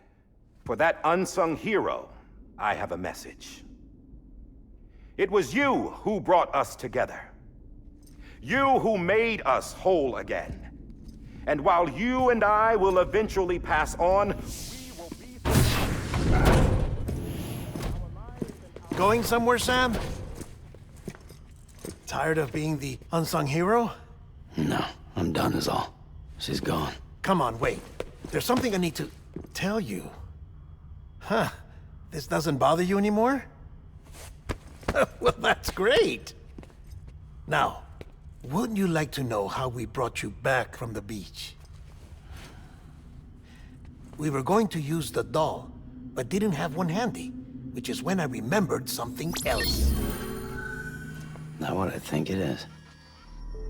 for that unsung hero, I have a message. It was you who brought us together. You who made us whole again. And while you and I will eventually pass on, we will be... Going somewhere, Sam? Tired of being the unsung hero? No, I'm done is all. She's gone. Come on, wait. There's something I need to tell you. Huh. This doesn't bother you anymore? Well, that's great. Now, wouldn't you like to know how we brought you back from the beach? We were going to use the doll, but didn't have one handy, which is when I remembered something else. Not what I think it is.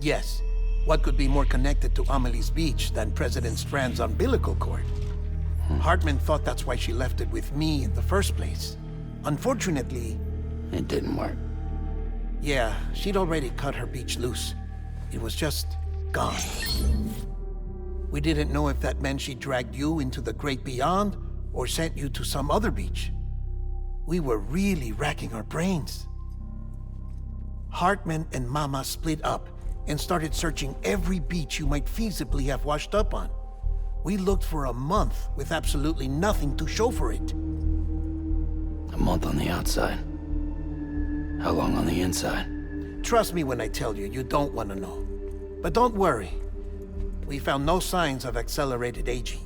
Yes. What could be more connected to Amelie's beach than President Strand's umbilical cord? Hartman thought that's why she left it with me in the first place. Unfortunately... It didn't work. Yeah, she'd already cut her beach loose. It was just gone. We didn't know if that meant she dragged you into the great beyond or sent you to some other beach. We were really racking our brains. Hartman and Mama split up and started searching every beach you might feasibly have washed up on. We looked for a month with absolutely nothing to show for it. A month on the outside. How long on the inside? Trust me when I tell you, you don't want to know. But don't worry. We found no signs of accelerated aging.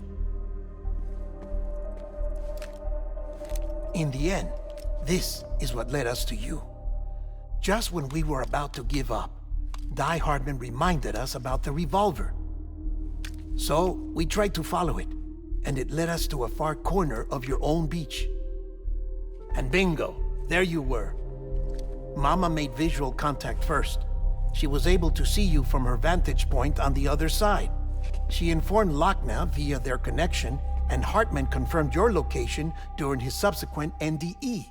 In the end, this is what led us to you. Just when we were about to give up, Die Hardman reminded us about the revolver. So, we tried to follow it, and it led us to a far corner of your own beach. And bingo, there you were. Mama made visual contact first. She was able to see you from her vantage point on the other side. She informed Lochna via their connection, and Hartman confirmed your location during his subsequent NDE.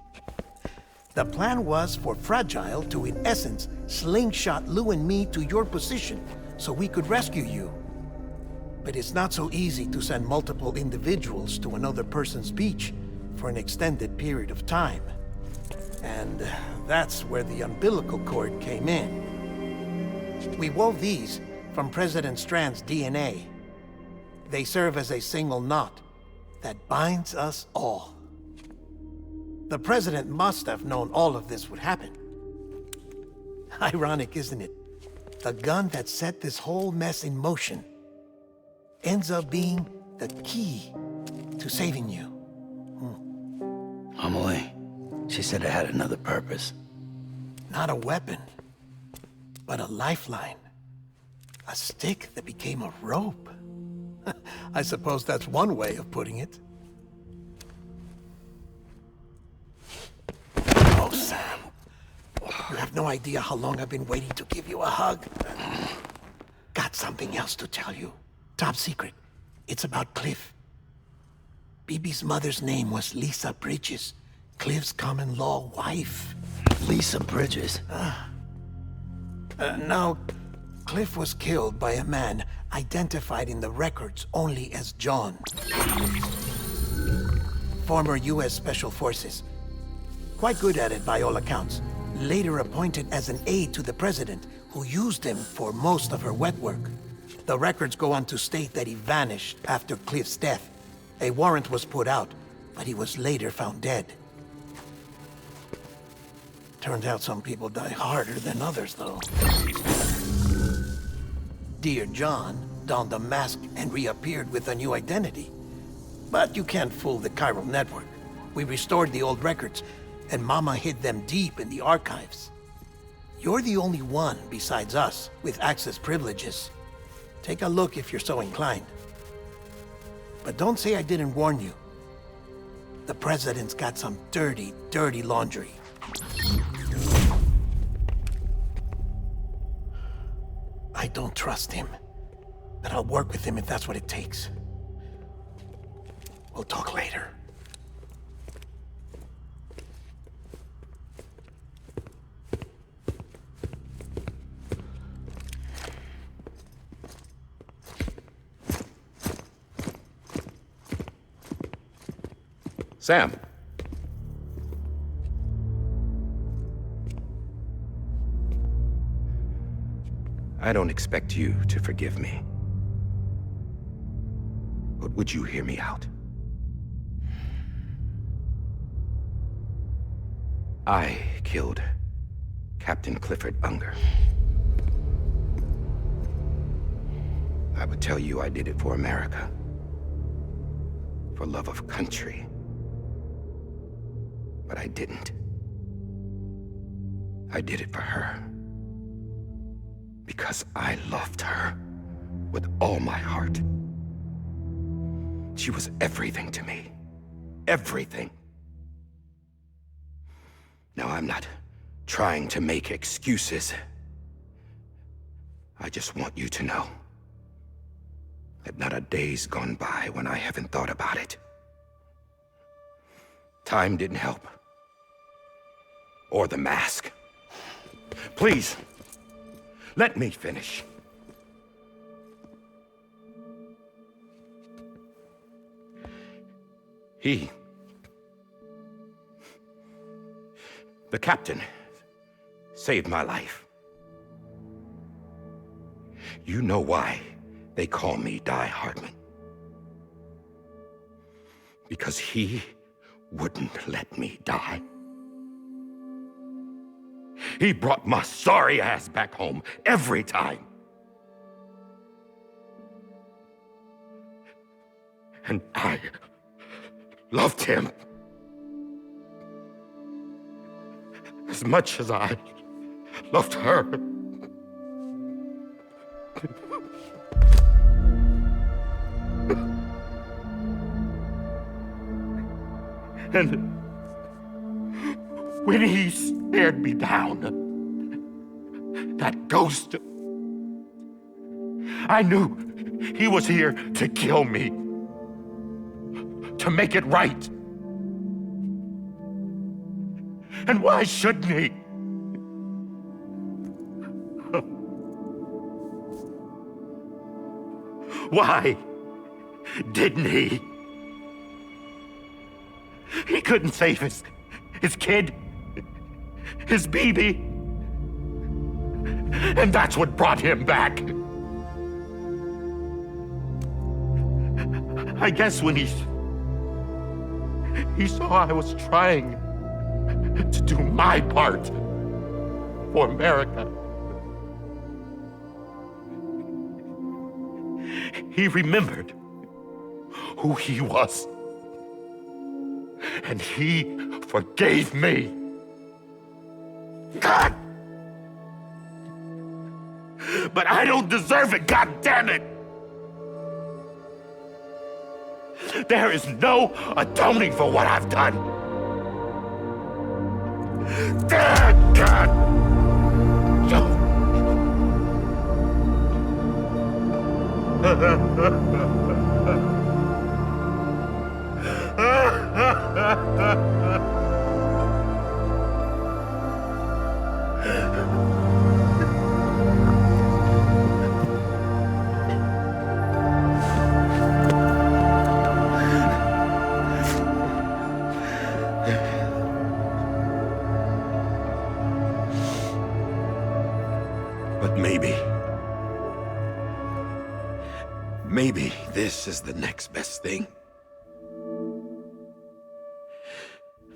The plan was for Fragile to, in essence, slingshot Lou and me to your position so we could rescue you. But it's not so easy to send multiple individuals to another person's beach for an extended period of time. And that's where the umbilical cord came in. We wove these from President Strand's DNA. They serve as a single knot that binds us all. The President must have known all of this would happen. Ironic, isn't it? The gun that set this whole mess in motion ends up being the key to saving you. Amelie, she said it had another purpose. Not a weapon, but a lifeline. A stick that became a rope. I suppose that's one way of putting it. Oh, Sam. You have no idea how long I've been waiting to give you a hug. Got something else to tell you. Top secret. It's about Cliff. BB's mother's name was Lisa Bridges, Cliff's common-law wife. Lisa Bridges? No, Cliff was killed by a man identified in the records only as John. Former U.S. Special Forces. Quite good at it by all accounts. Later appointed as an aide to the president, who used him for most of her wet work. The records go on to state that he vanished after Cliff's death. A warrant was put out, but he was later found dead. Turns out some people die harder than others, though. Dear John donned a mask and reappeared with a new identity. But you can't fool the chiral network. We restored the old records, and Mama hid them deep in the archives. You're the only one, besides us, with access privileges. Take a look if you're so inclined. But don't say I didn't warn you. The president's got some dirty, dirty laundry. I don't trust him, but I'll work with him if that's what it takes. We'll talk later. Sam. I don't expect you to forgive me. But would you hear me out? I killed Captain Clifford Unger. I would tell you I did it for America. For love of country. But I didn't. I did it for her. Because I loved her with all my heart. She was everything to me. Everything. Now, I'm not trying to make excuses. I just want you to know that not a day's gone by when I haven't thought about it. Time didn't help. Or the mask. Please, let me finish. The captain saved my life. You know why they call me Die Hardman. Because he wouldn't let me die. He brought my sorry ass back home every time. And I loved him as much as I loved her. And when he stared me down, that ghost, I knew he was here to kill me, to make it right. And why shouldn't he? Why didn't he? He couldn't save his kid, his baby. And that's what brought him back. I guess when he saw I was trying to do my part for America, he remembered who he was. And he forgave me. God! But I don't deserve it, God damn it! There is no atoning for what I've done. God! But maybe this is the next best thing.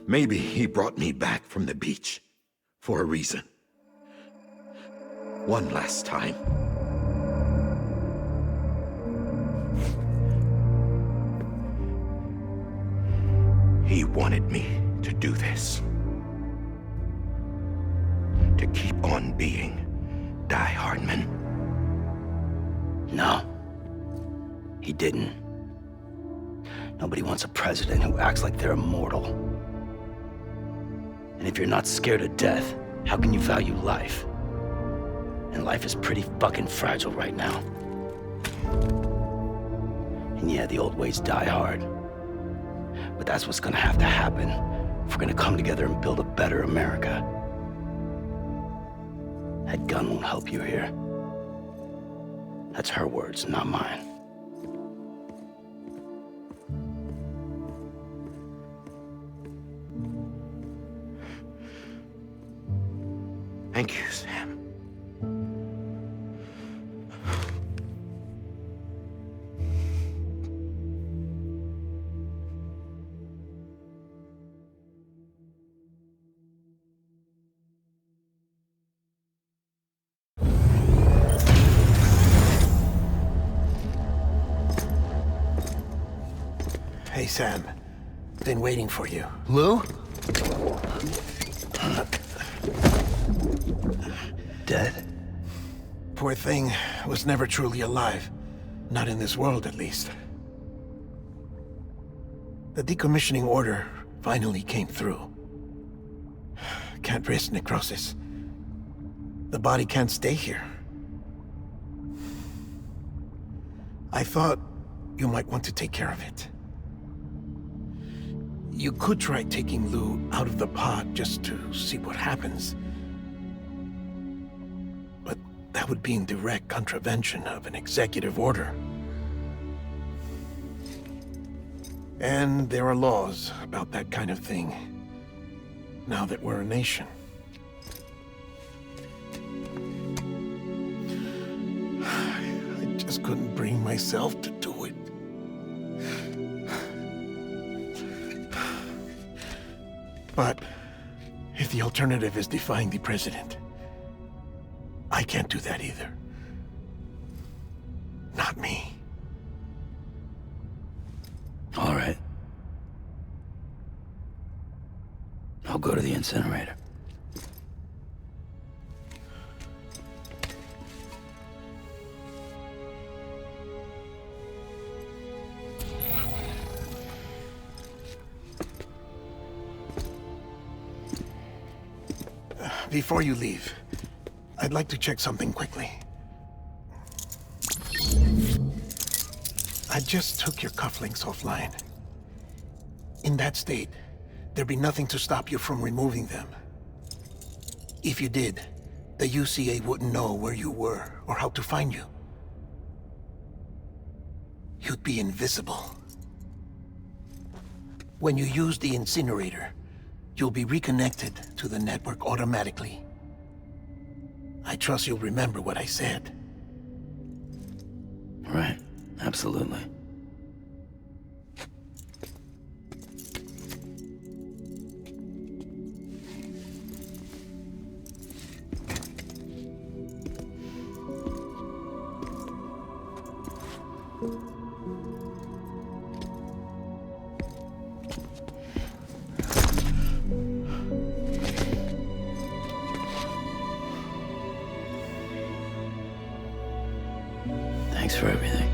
Maybe he brought me back from the beach for a reason. One last time. He wanted me to do this. To keep on being Die Hardman. No. He didn't. Nobody wants a president who acts like they're immortal. And if you're not scared of death, how can you value life? And life is pretty fucking fragile right now. And yeah, the old ways die hard. But that's what's gonna have to happen if we're gonna come together and build a better America. That gun won't help you here. That's her words, not mine. Thank you, Sam. Hey, Sam. Been waiting for you. Lou? Dead? Poor thing was never truly alive. Not in this world, at least. The decommissioning order finally came through. Can't risk necrosis. The body can't stay here. I thought you might want to take care of it. You could try taking Lou out of the pod just to see what happens. But that would be in direct contravention of an executive order. And there are laws about that kind of thing, now that we're a nation. just couldn't bring myself to do it. But if the alternative is defying the president, I can't do that either. Not me. All right. I'll go to the incinerator. Before you leave, I'd like to check something quickly. I just took your cufflinks offline. In that state, there'd be nothing to stop you from removing them. If you did, the UCA wouldn't know where you were or how to find you. You'd be invisible. When you use the incinerator, you'll be reconnected to the network automatically. I trust you'll remember what I said. Right. Absolutely. Thanks for everything.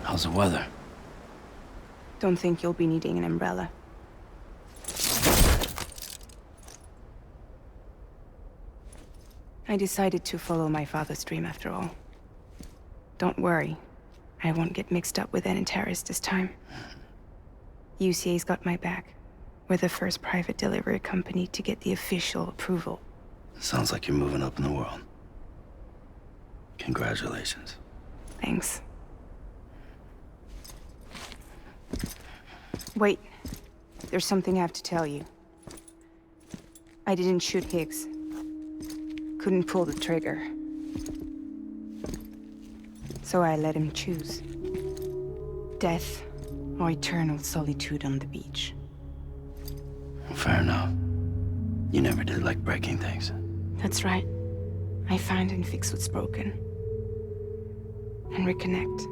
How's the weather? Don't think you'll be needing an umbrella. I decided to follow my father's dream after all. Don't worry, I won't get mixed up with any terrorists this time. UCA's got my back. We're the first private delivery company to get the official approval. Sounds like you're moving up in the world. Congratulations. Thanks. Wait, there's something I have to tell you. I didn't shoot Higgs. Couldn't pull the trigger. So I let him choose. Death or eternal solitude on the beach. Fair enough. You never did like breaking things. That's right. I find and fix what's broken. And reconnect.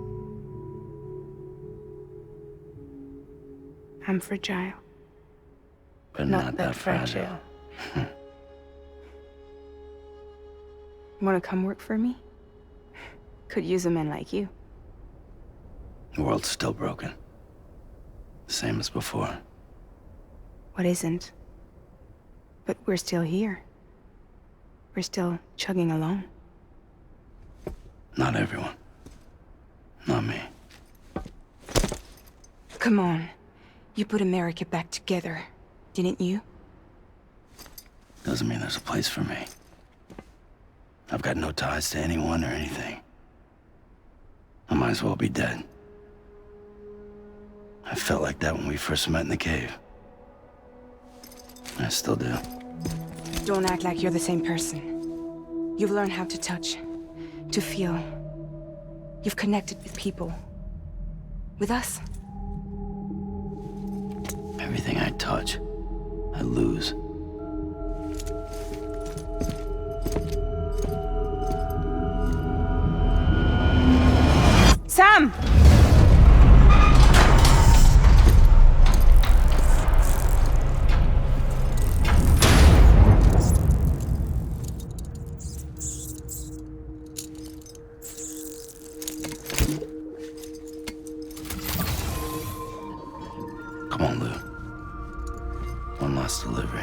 I'm fragile. But not that fragile. Wanna come work for me? Could use a man like you. The world's still broken. Same as before. What isn't? But we're still here. We're still chugging along. Not everyone. Not me. Come on. You put America back together, didn't you? Doesn't mean there's a place for me. I've got no ties to anyone or anything. I might as well be dead. I felt like that when we first met in the cave. I still do. Don't act like you're the same person. You've learned how to touch, to feel. You've connected with people. With us. Everything I touch, I lose. Sam! Come on, Lou. One last delivery.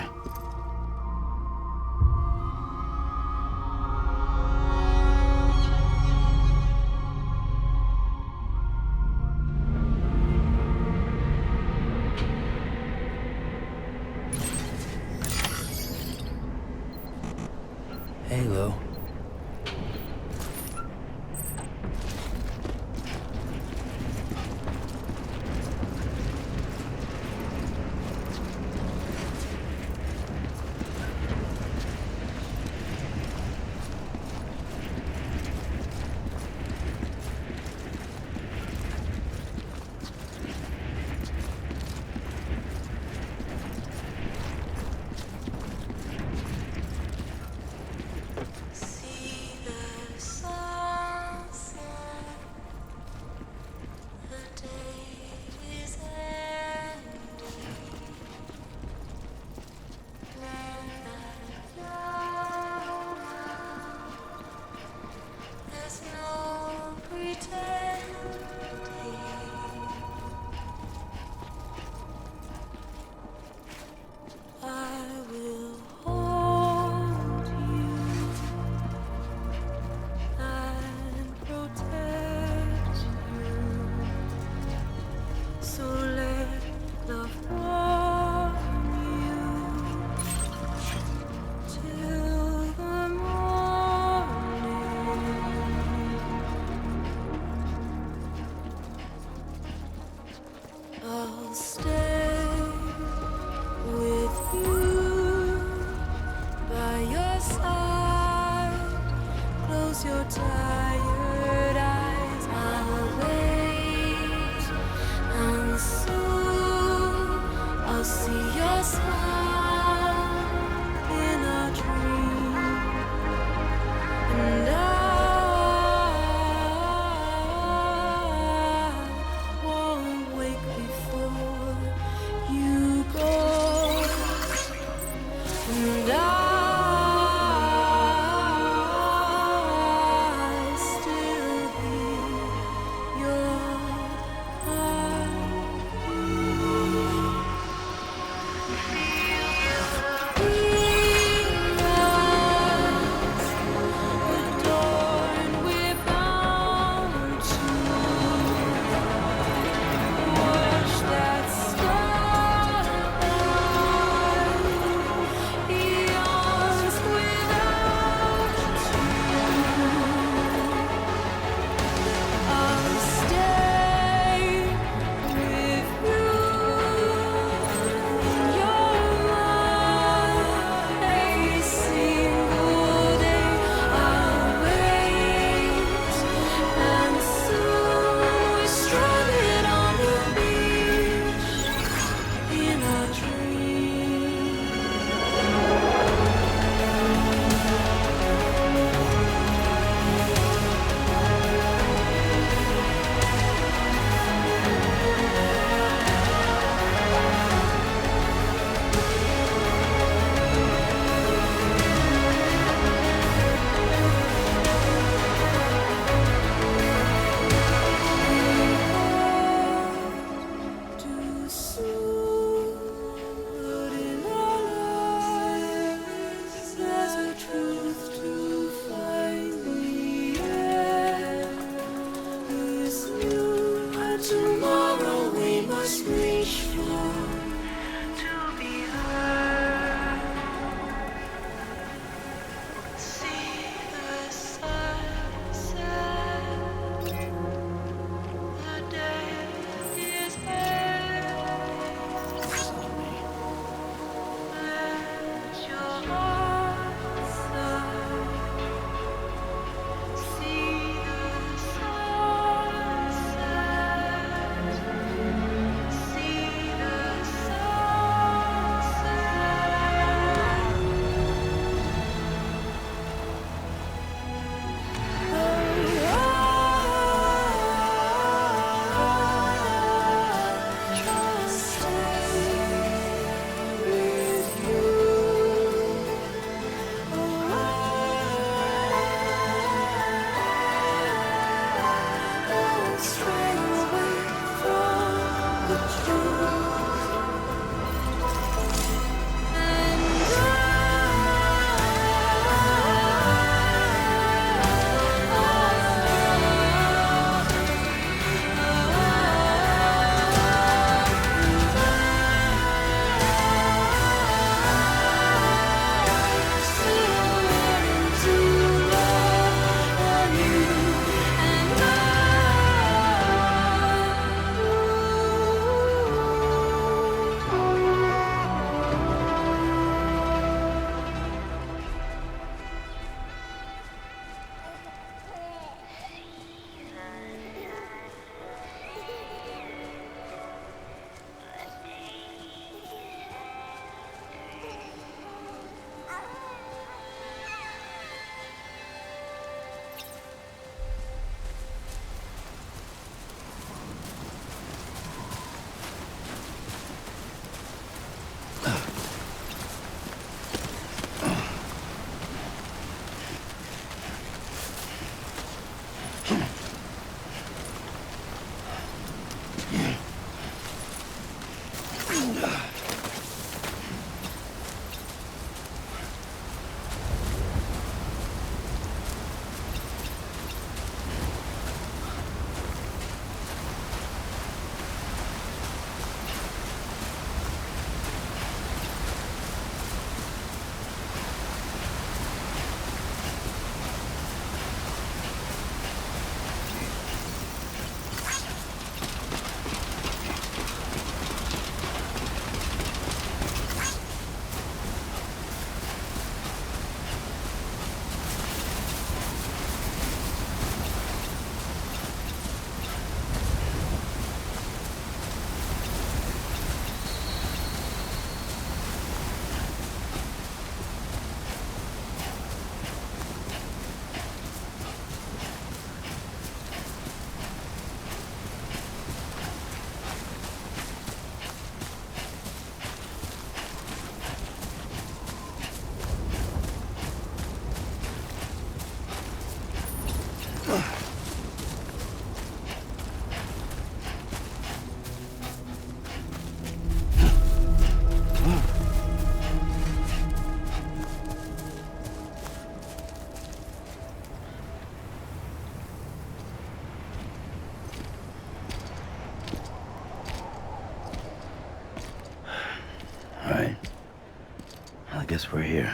guess we're here.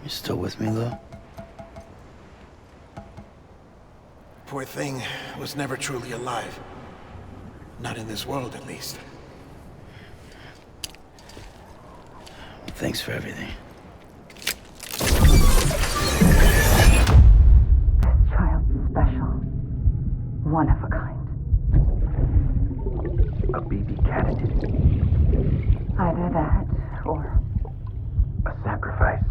You still with me, Lou? Poor thing was never truly alive. Not in this world, at least. Thanks for everything. Child's special. One of a kind. A BB candidate. Either that, or... a sacrifice.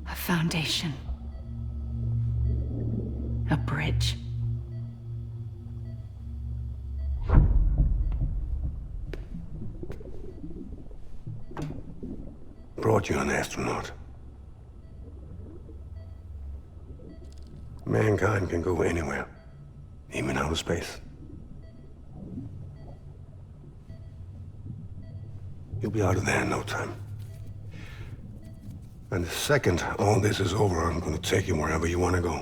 A foundation. A bridge. Brought you an astronaut. Mankind can go anywhere, even outer space. You'll be out of there in no time. And the second all this is over, I'm gonna take you wherever you want to go.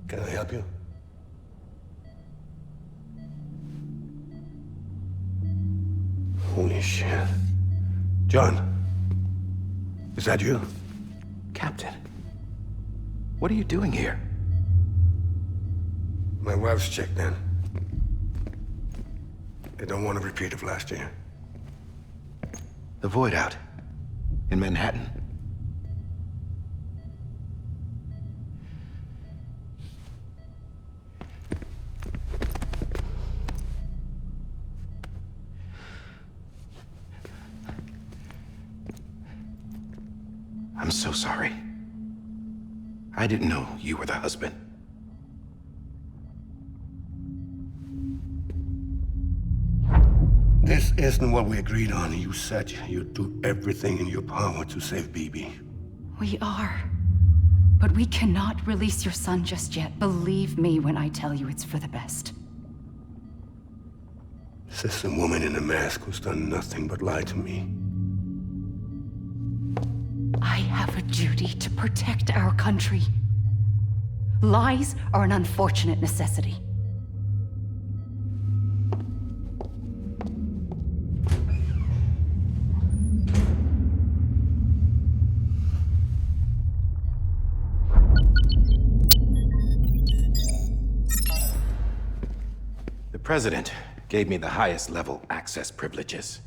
Can I help you? Holy shit. John, is that you? Captain, what are you doing here? My wife's checked in. They don't want a repeat of last year. The void out in Manhattan. I'm so sorry. I didn't know you were the husband. This isn't what we agreed on. You said you'd do everything in your power to save BB. We are. But we cannot release your son just yet. Believe me when I tell you it's for the best. This is a woman in a mask who's done nothing but lie to me. I have a duty to protect our country. Lies are an unfortunate necessity. The President gave me the highest level access privileges.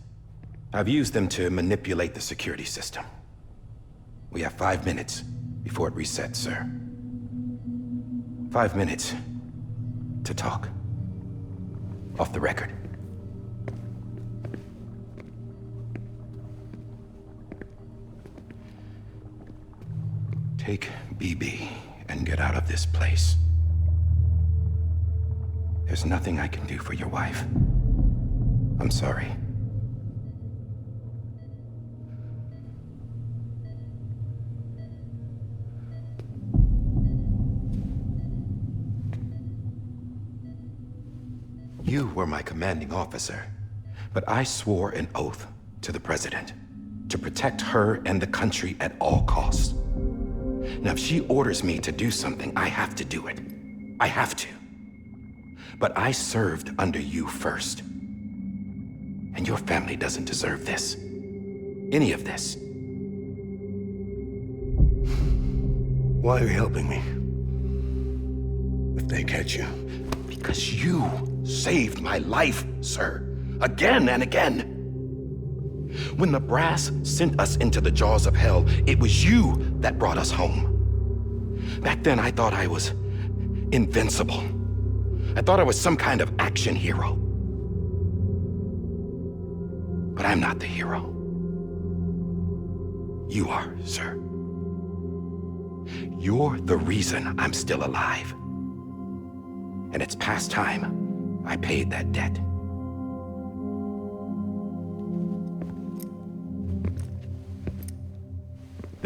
I've used them to manipulate the security system. We have 5 minutes before it resets, sir. 5 minutes to talk. Off the record. Take BB and get out of this place. There's nothing I can do for your wife. I'm sorry. You were my commanding officer, but I swore an oath to the President to protect her and the country at all costs. Now, if she orders me to do something, I have to do it. I have to. But I served under you first. And your family doesn't deserve this. Any of this. Why are you helping me? If they catch you. Because you saved my life, sir. Again and again. When the brass sent us into the jaws of hell, it was you that brought us home. Back then, I thought I was invincible. I thought I was some kind of action hero. But I'm not the hero. You are, sir. You're the reason I'm still alive. And it's past time I paid that debt.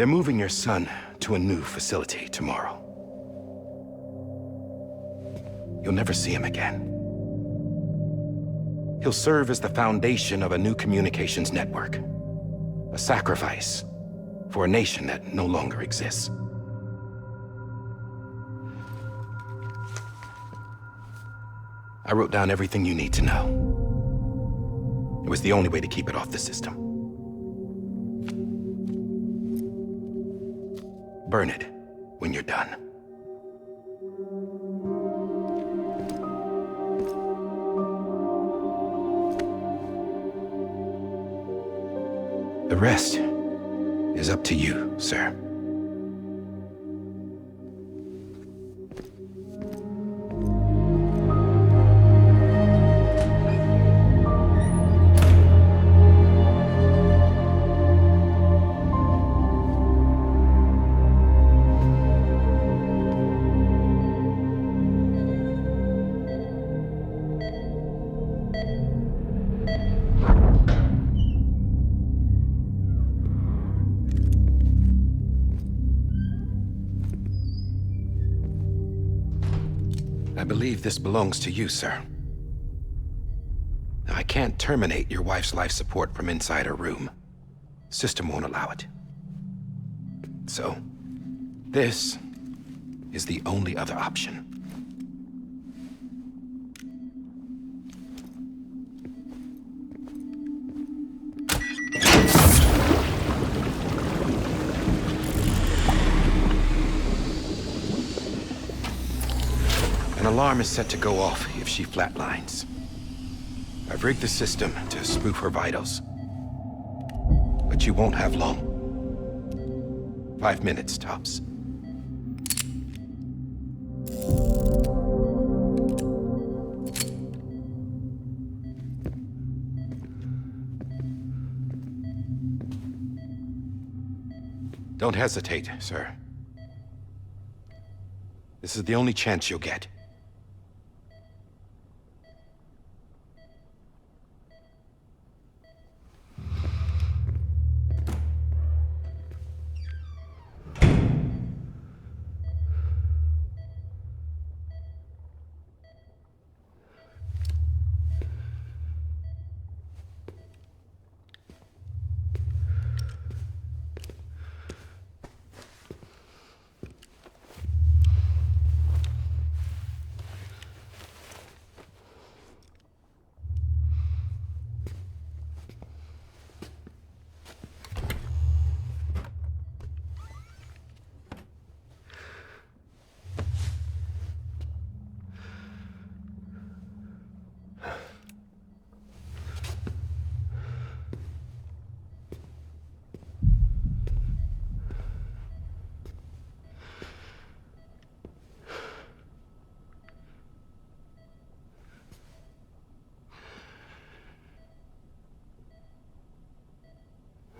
They're moving your son to a new facility tomorrow. You'll never see him again. He'll serve as the foundation of a new communications network. A sacrifice for a nation that no longer exists. I wrote down everything you need to know. It was the only way to keep it off the system. Burn it when you're done. The rest is up to you, sir. I believe this belongs to you, sir. I can't terminate your wife's life support from inside her room. System won't allow it. So, this is the only other option. An alarm is set to go off if she flatlines. I've rigged the system to spoof her vitals. But you won't have long. 5 minutes, tops. Don't hesitate, sir. This is the only chance you'll get.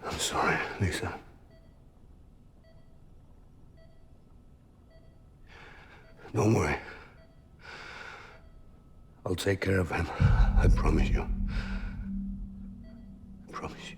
I'm sorry, Lisa. Don't worry. I'll take care of him. I promise you. I promise you.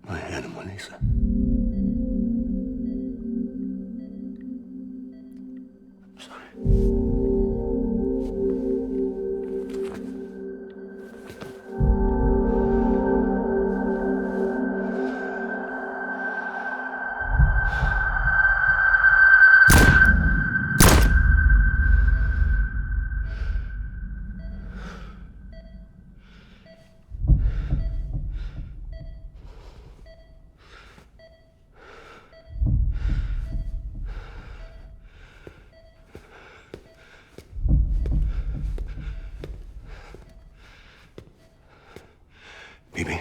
My animal, Lisa. I'm sorry. Bibi?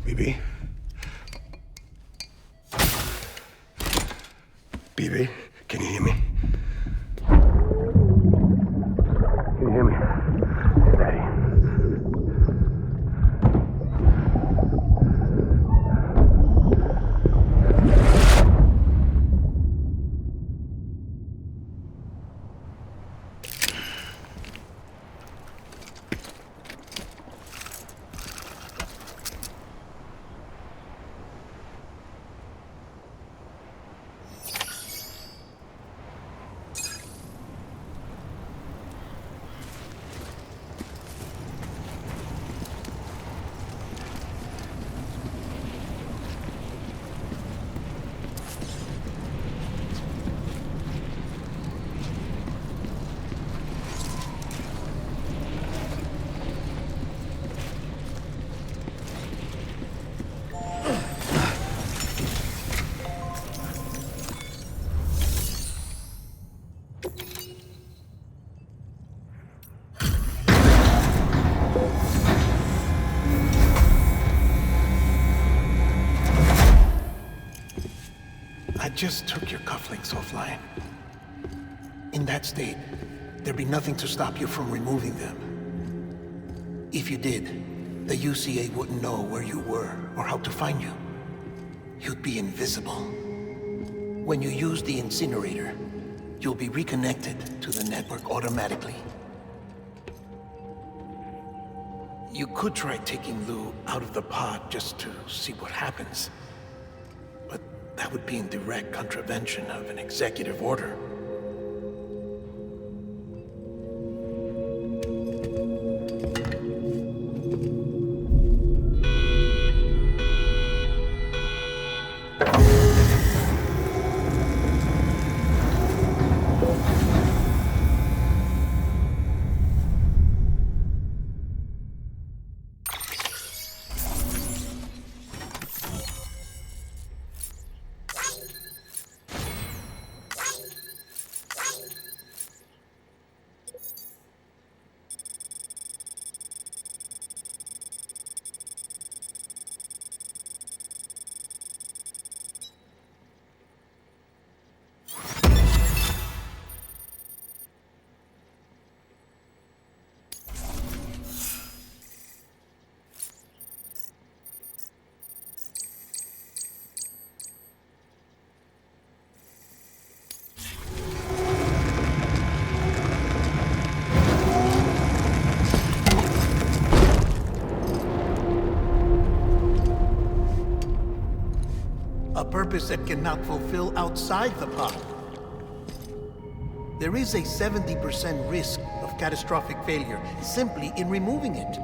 Bibi? Bibi, can you hear me? Can you hear me? Daddy. I just took your cufflinks offline. In that state, there'd be nothing to stop you from removing them. If you did, the UCA wouldn't know where you were or how to find you. You'd be invisible. When you use the incinerator, you'll be reconnected to the network automatically. You could try taking Lou out of the pod just to see what happens. But that would be in direct contravention of an executive order. A purpose that cannot fulfill outside the pod. There is a 70% risk of catastrophic failure simply in removing it.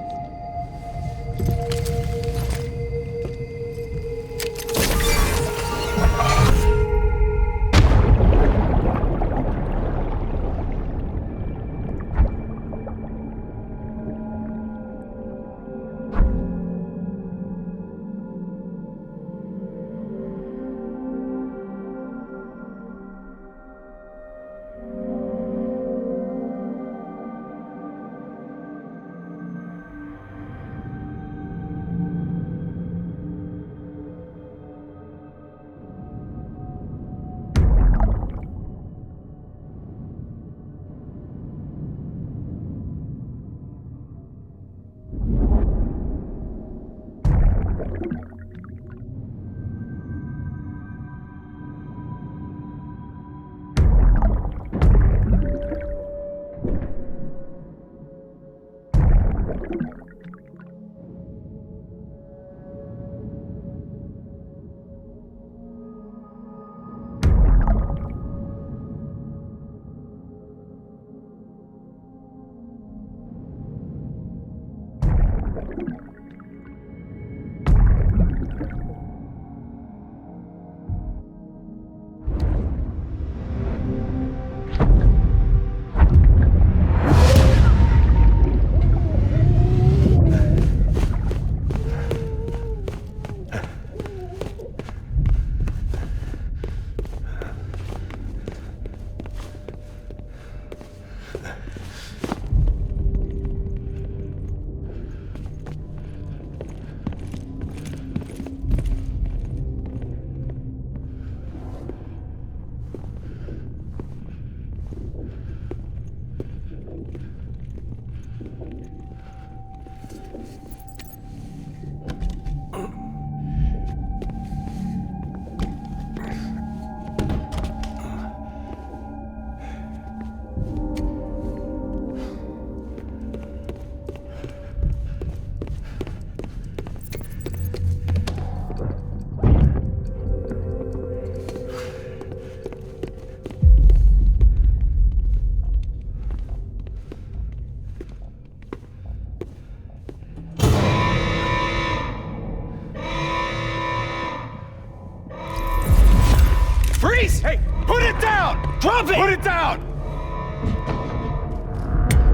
Hey, put it down! Drop it! Put it down!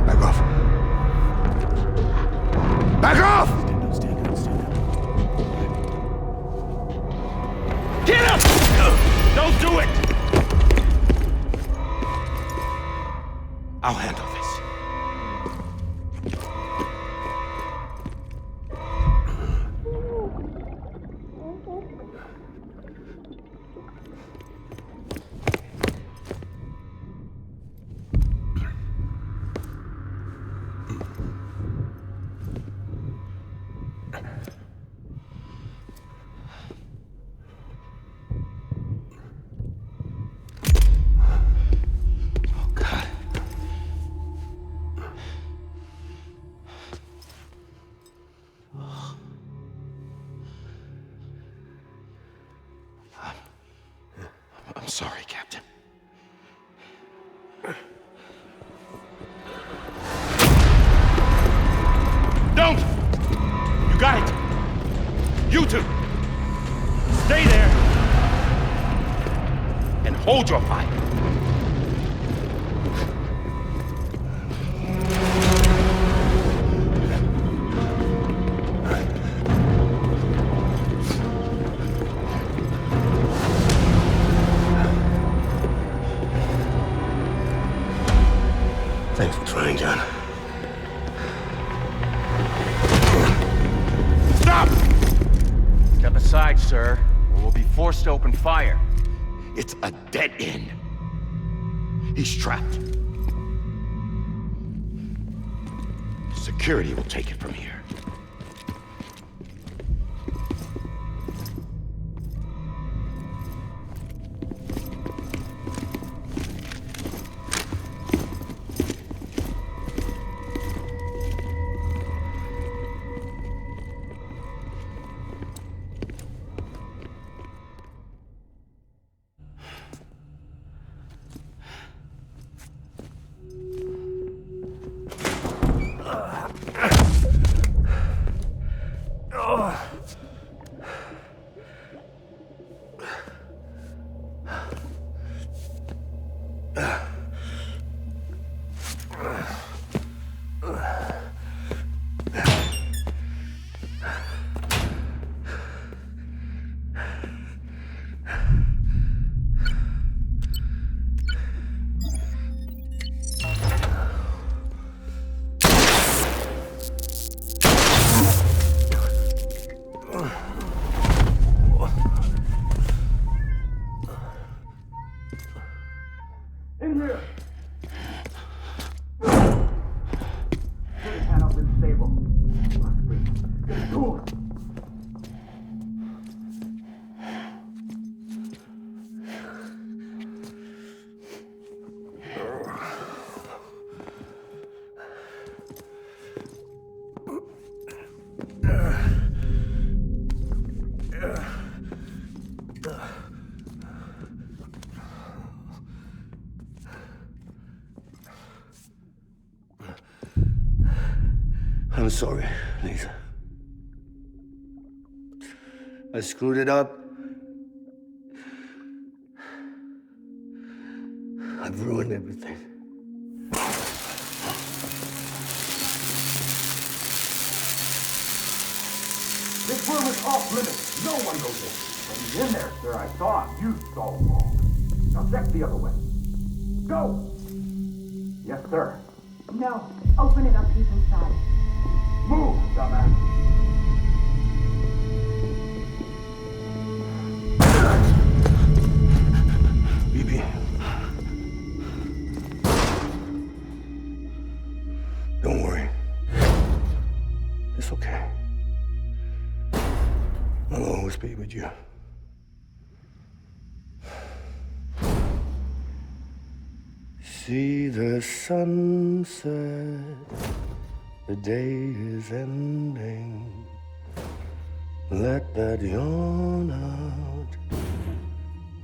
Back off. Back off! Get him! Don't do it! I'll handle this. I'm sorry, Captain. Don't! You got it! You two! Stay there! And hold your fire! Thanks for trying, John. Stop! Step aside, sir, or we'll be forced to open fire. It's a dead end. He's trapped. Security will take it from here. In here! This panel's unstable. Must be. Get to it! I'm sorry, Lisa. I screwed it up. I've ruined everything. This room is off limits. No one goes in. But he's in there, sir. I saw him. You saw him wrong. Now check the other way. Go! Yes, sir. No. Open it up. He's inside. Move, dumbass. BB. Don't worry. It's okay. I'll always be with you. See the sunset. The day is ending. Let that yawn out.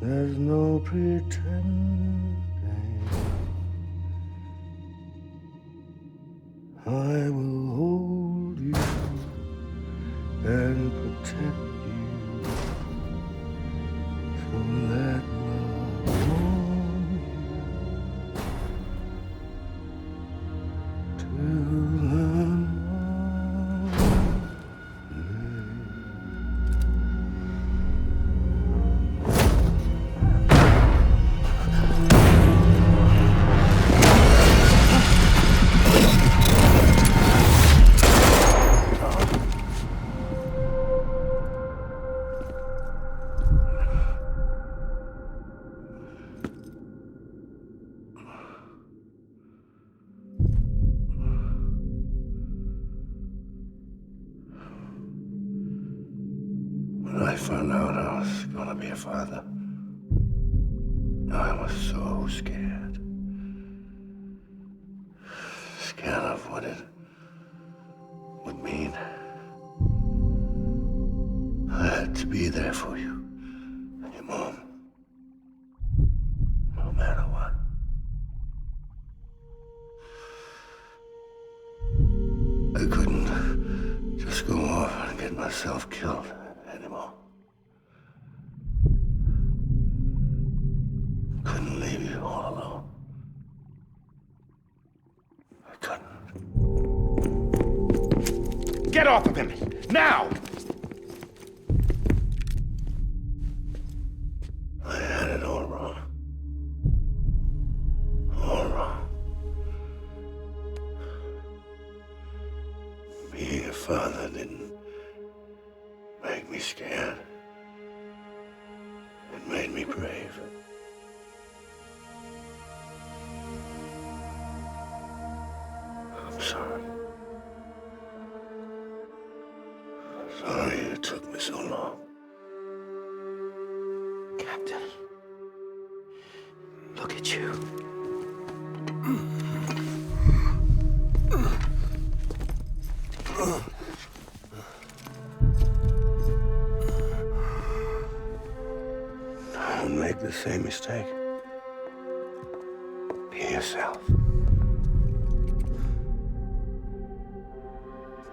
There's no pretending. I will hold you and protect you. So let love warm you till the found out I was gonna be a father, I was so scared. Scared of what it would mean. I had to be there for you and your mom, no matter what. I couldn't just go off and get myself killed anymore. Couldn't leave you all alone. I couldn't. Get off of him! Now! I had it all wrong. All wrong. Being a father didn't make me scared. It made me brave. I'm sorry. Sorry it took me so long. Captain, look at you. Don't make the same mistake. Be yourself.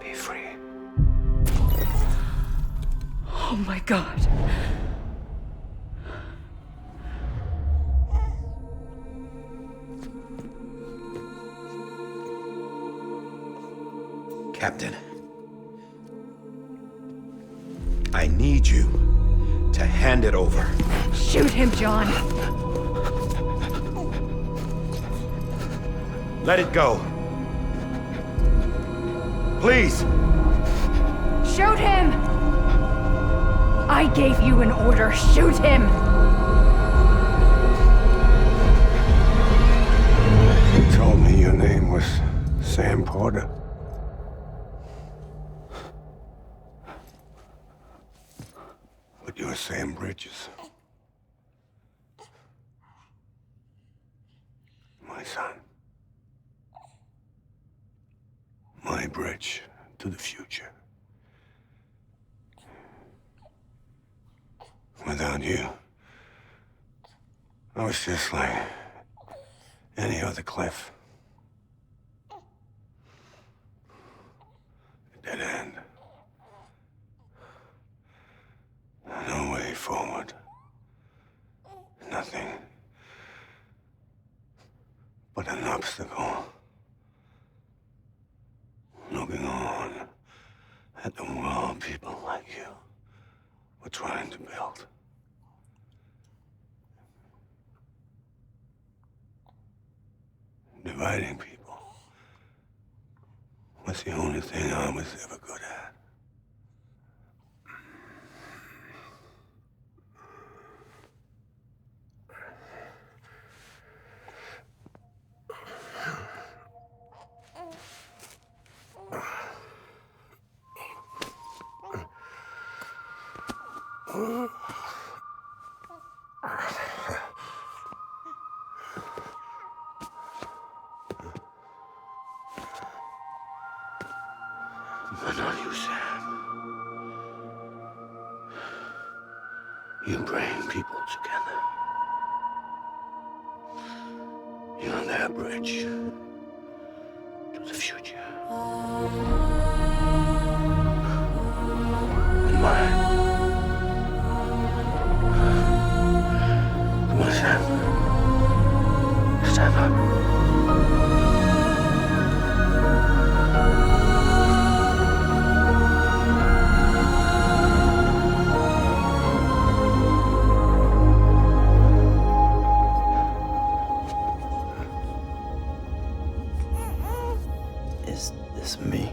Be free. Oh my God. Captain, I need you to hand it over. Shoot him, John. Let it go. Please. Shoot him! I gave you an order. Shoot him! You told me your name was Sam Porter. But you're Sam Bridges. My son. My bridge to the future. Without you, I was just like any other Cliff. A dead end. No way forward. Nothing but an obstacle. Looking on at the world people like you were trying to build. Dividing people was the only thing I was ever good at. But not you, Sam. You bring people together. You're their bridge to the future. And mine. Come on, Sam. Stand up. Is this me?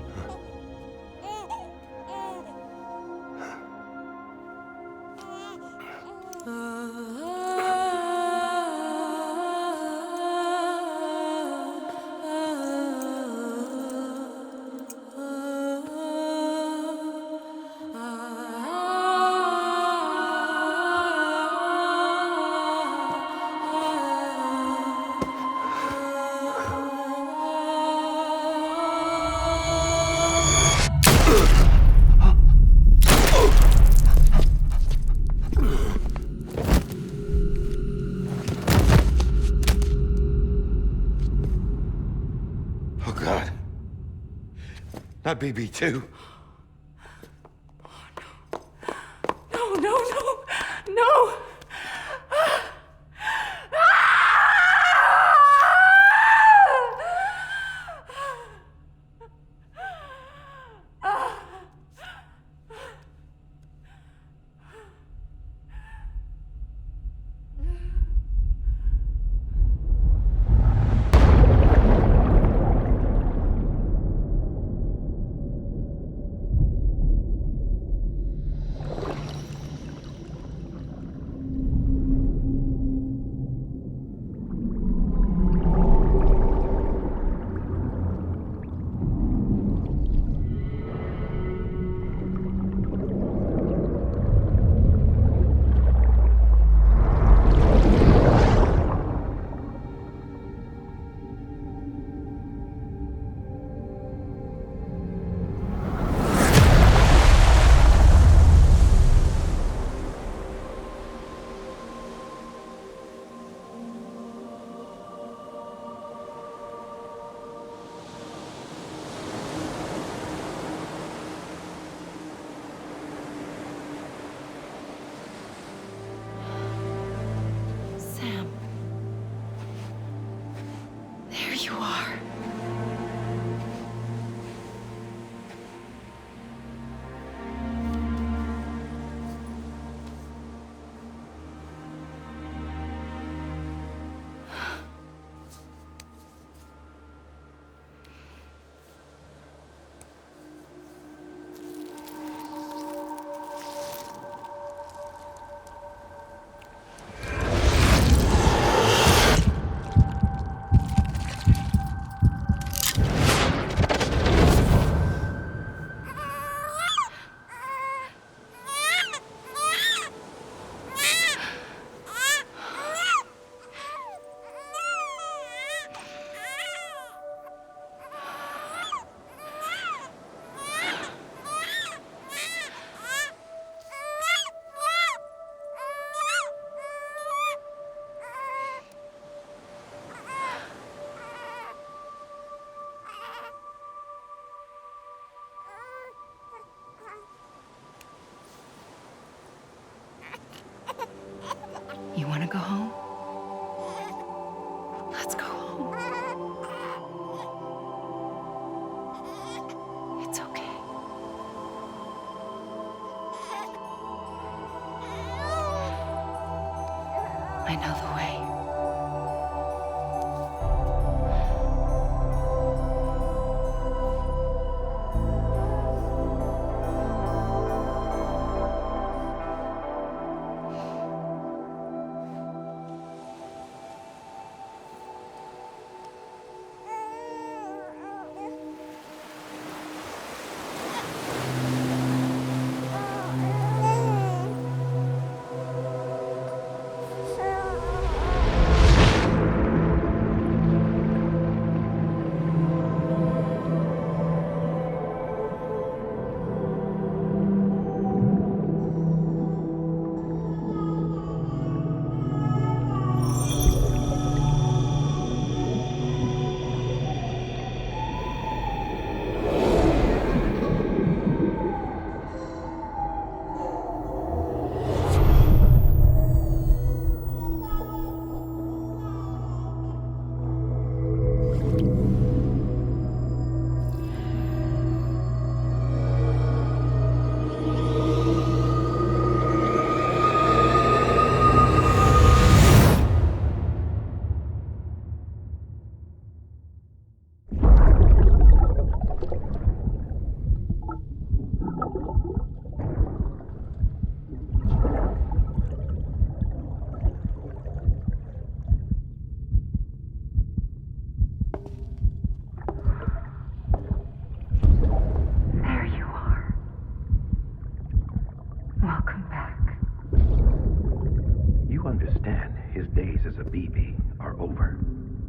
Not BB2. No, no, no, no! You want to go home? Let's go home. It's okay. I know the way.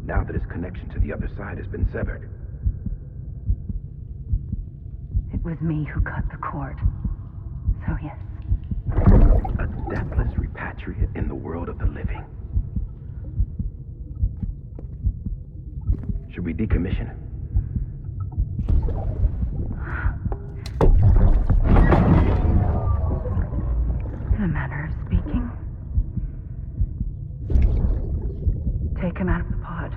Now that his connection to the other side has been severed. It was me who cut the cord. So yes. A deathless repatriate in the world of the living. Should we decommission him? take him out of the pod.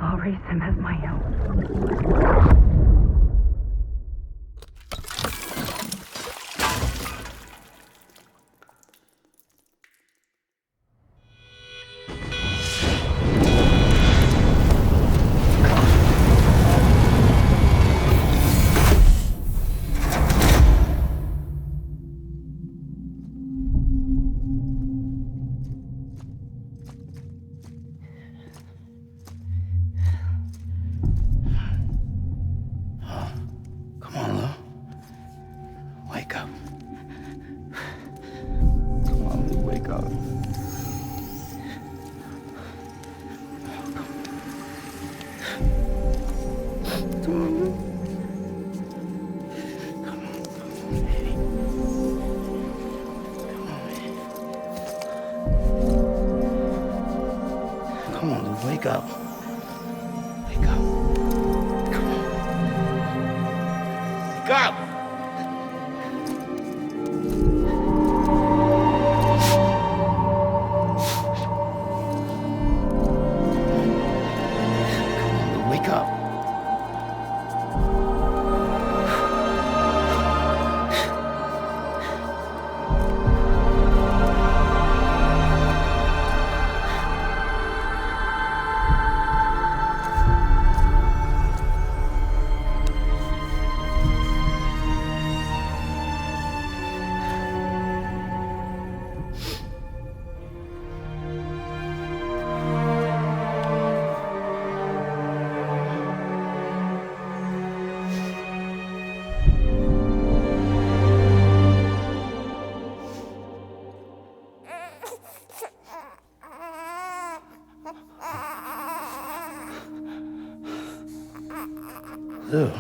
I'll raise him as my own. Come on, Luke, wake up. Wake up. Come on. Wake up! Wake up. Ew.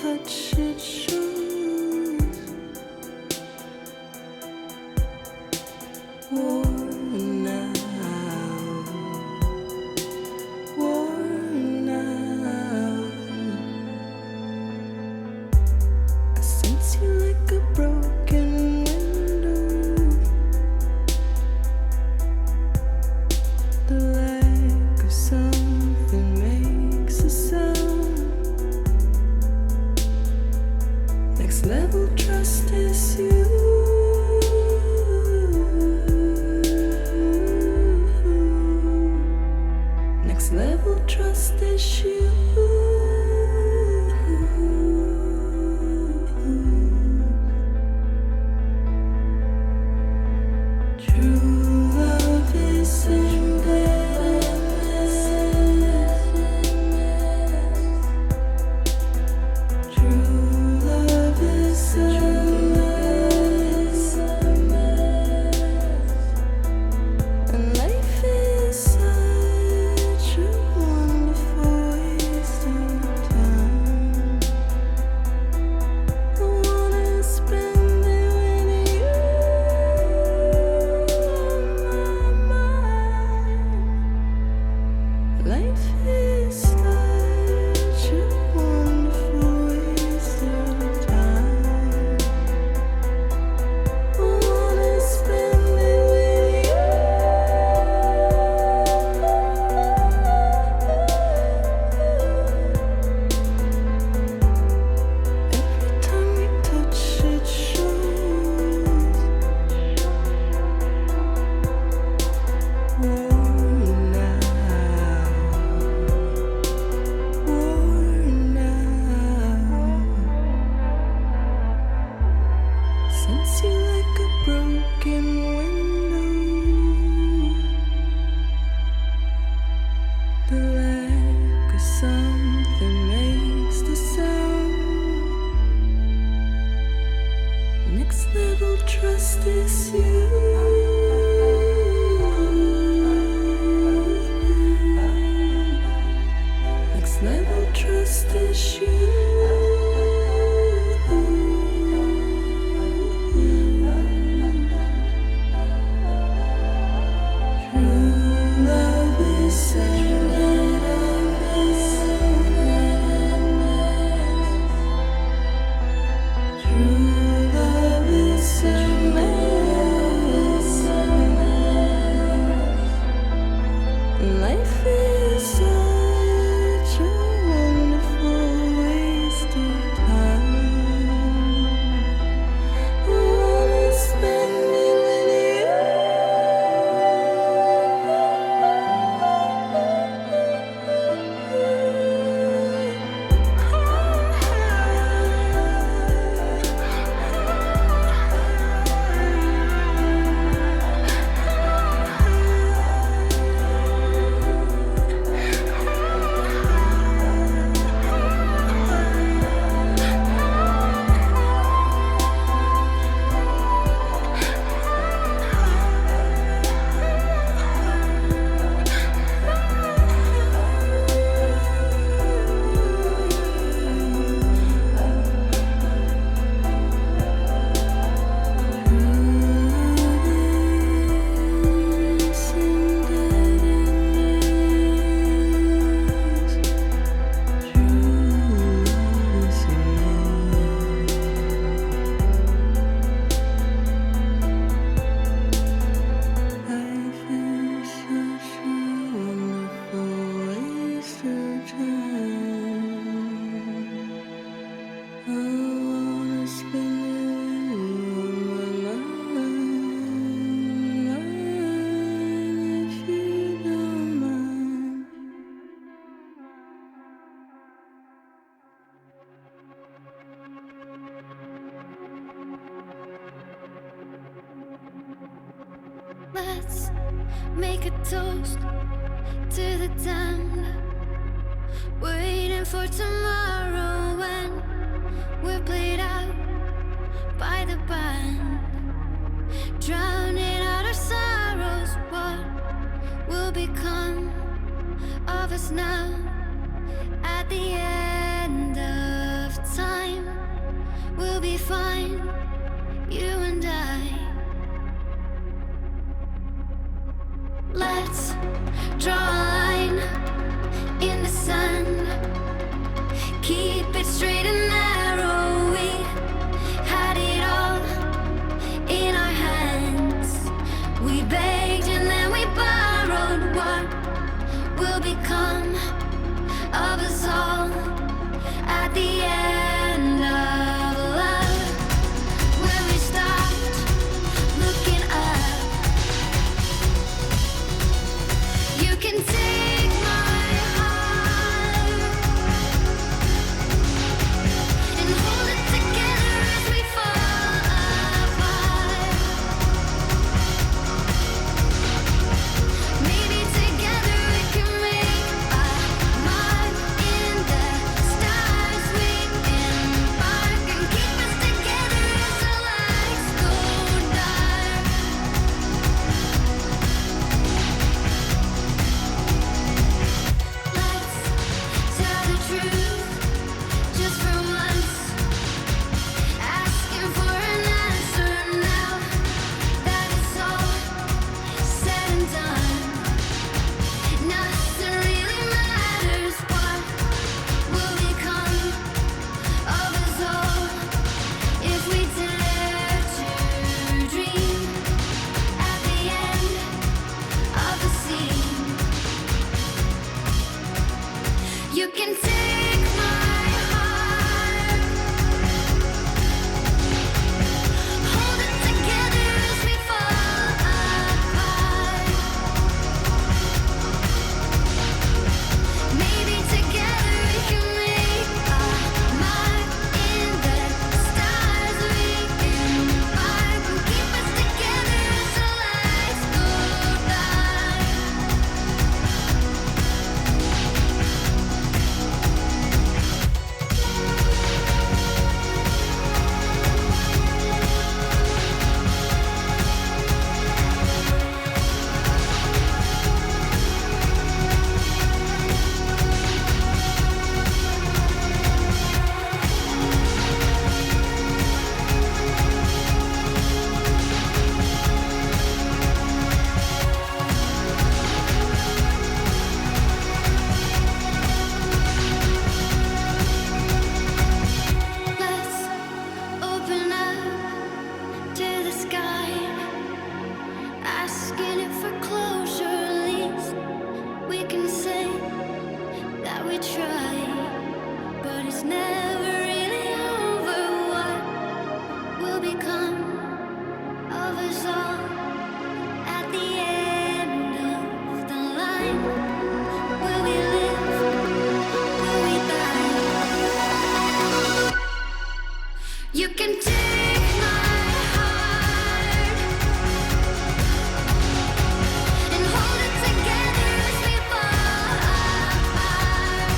touch it shows. Worn out, worn out. I sense you like a broken window. The lack of something makes a sound. Next level trust is you. Next level trust is you. True love is embedded. True love is a mess. Life is such a wonderful waste of time. I wanna spend it with Let's make a toast to the damned, waiting for tomorrow when we're played out by the band, drowning out our sorrows. What will become of us now at the end of time? We'll be fine, you and I. Let's draw a line in the sand, keep it straight and narrow. We had it all in our hands. We begged and then we borrowed. What will become of us all at the end of love? When we stopped looking up, you can take my heart and hold it together as we fall apart. Maybe together we can make a mark in the stars we find? Will we live? Will we die? You can take my heart and hold it together as we fall apart.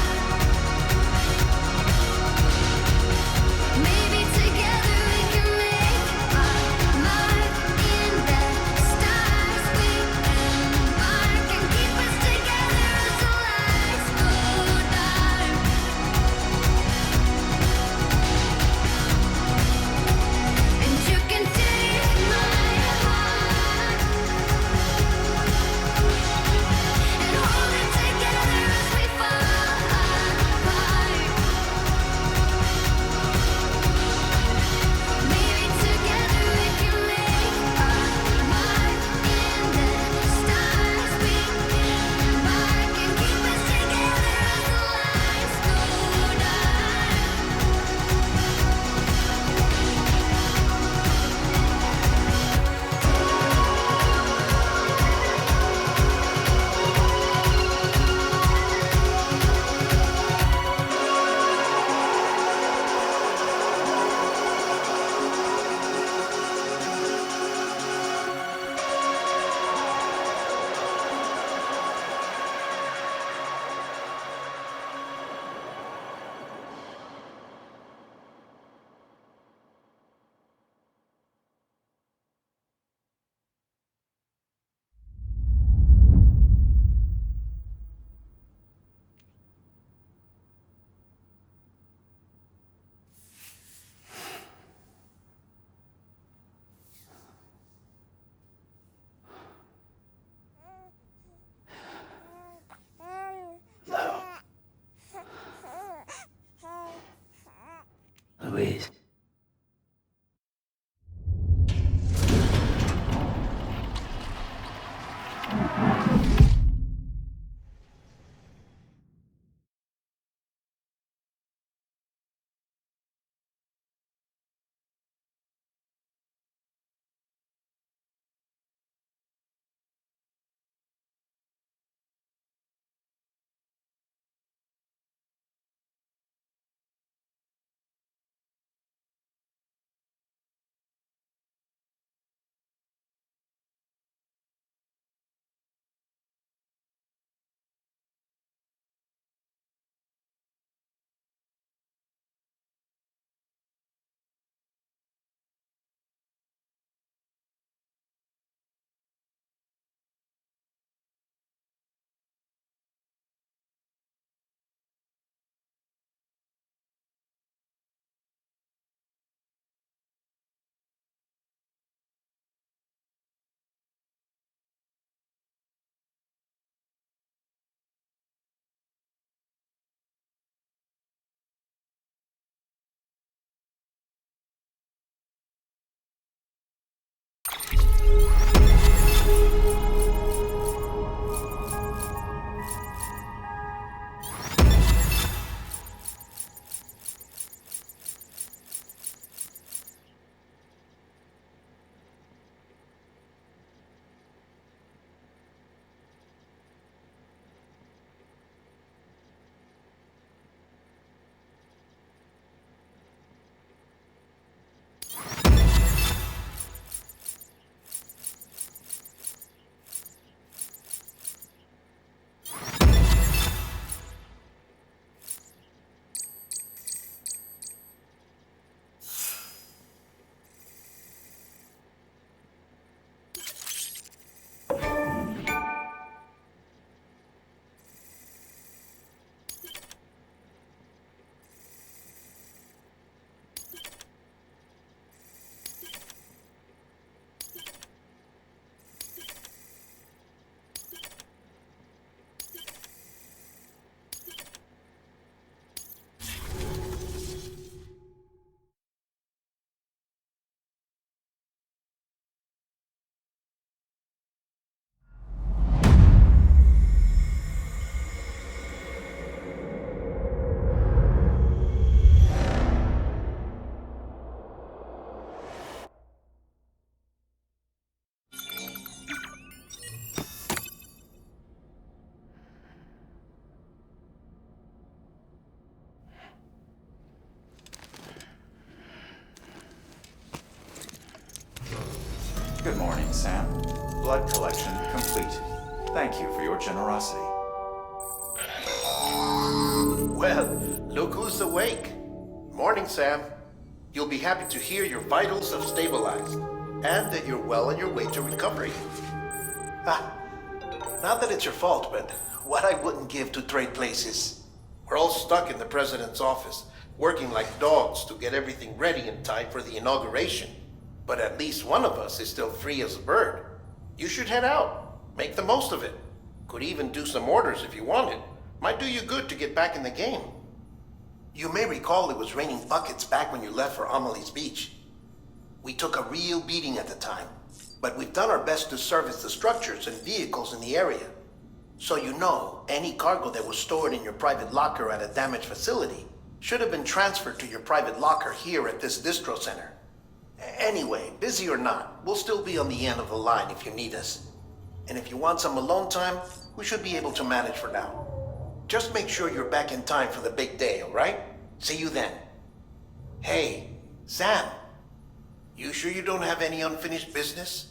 Maybe together we can make our mark in the stars. We embark and keep us together. Blood collection complete. Thank you for your generosity. Well, look who's awake. Morning, Sam. You'll be happy to hear your vitals have stabilized, and that you're well on your way to recovery. Not that it's your fault, but what I wouldn't give to trade places. We're all stuck in the president's office, working like dogs to get everything ready in time for the inauguration. But at least one of us is still free as a bird. You should head out. Make the most of it. Could even do some orders if you wanted. Might do you good to get back in the game. You may recall it was raining buckets back when you left for Amelie's Beach. We took a real beating at the time, but we've done our best to service the structures and vehicles in the area. So you know, any cargo that was stored in your private locker at a damaged facility should have been transferred to your private locker here at this distro center. Anyway, busy or not, we'll still be on the end of the line if you need us. And if you want some alone time, we should be able to manage for now. Just make sure you're back in time for the big day, all right? See you then. Hey, Sam, you sure you don't have any unfinished business?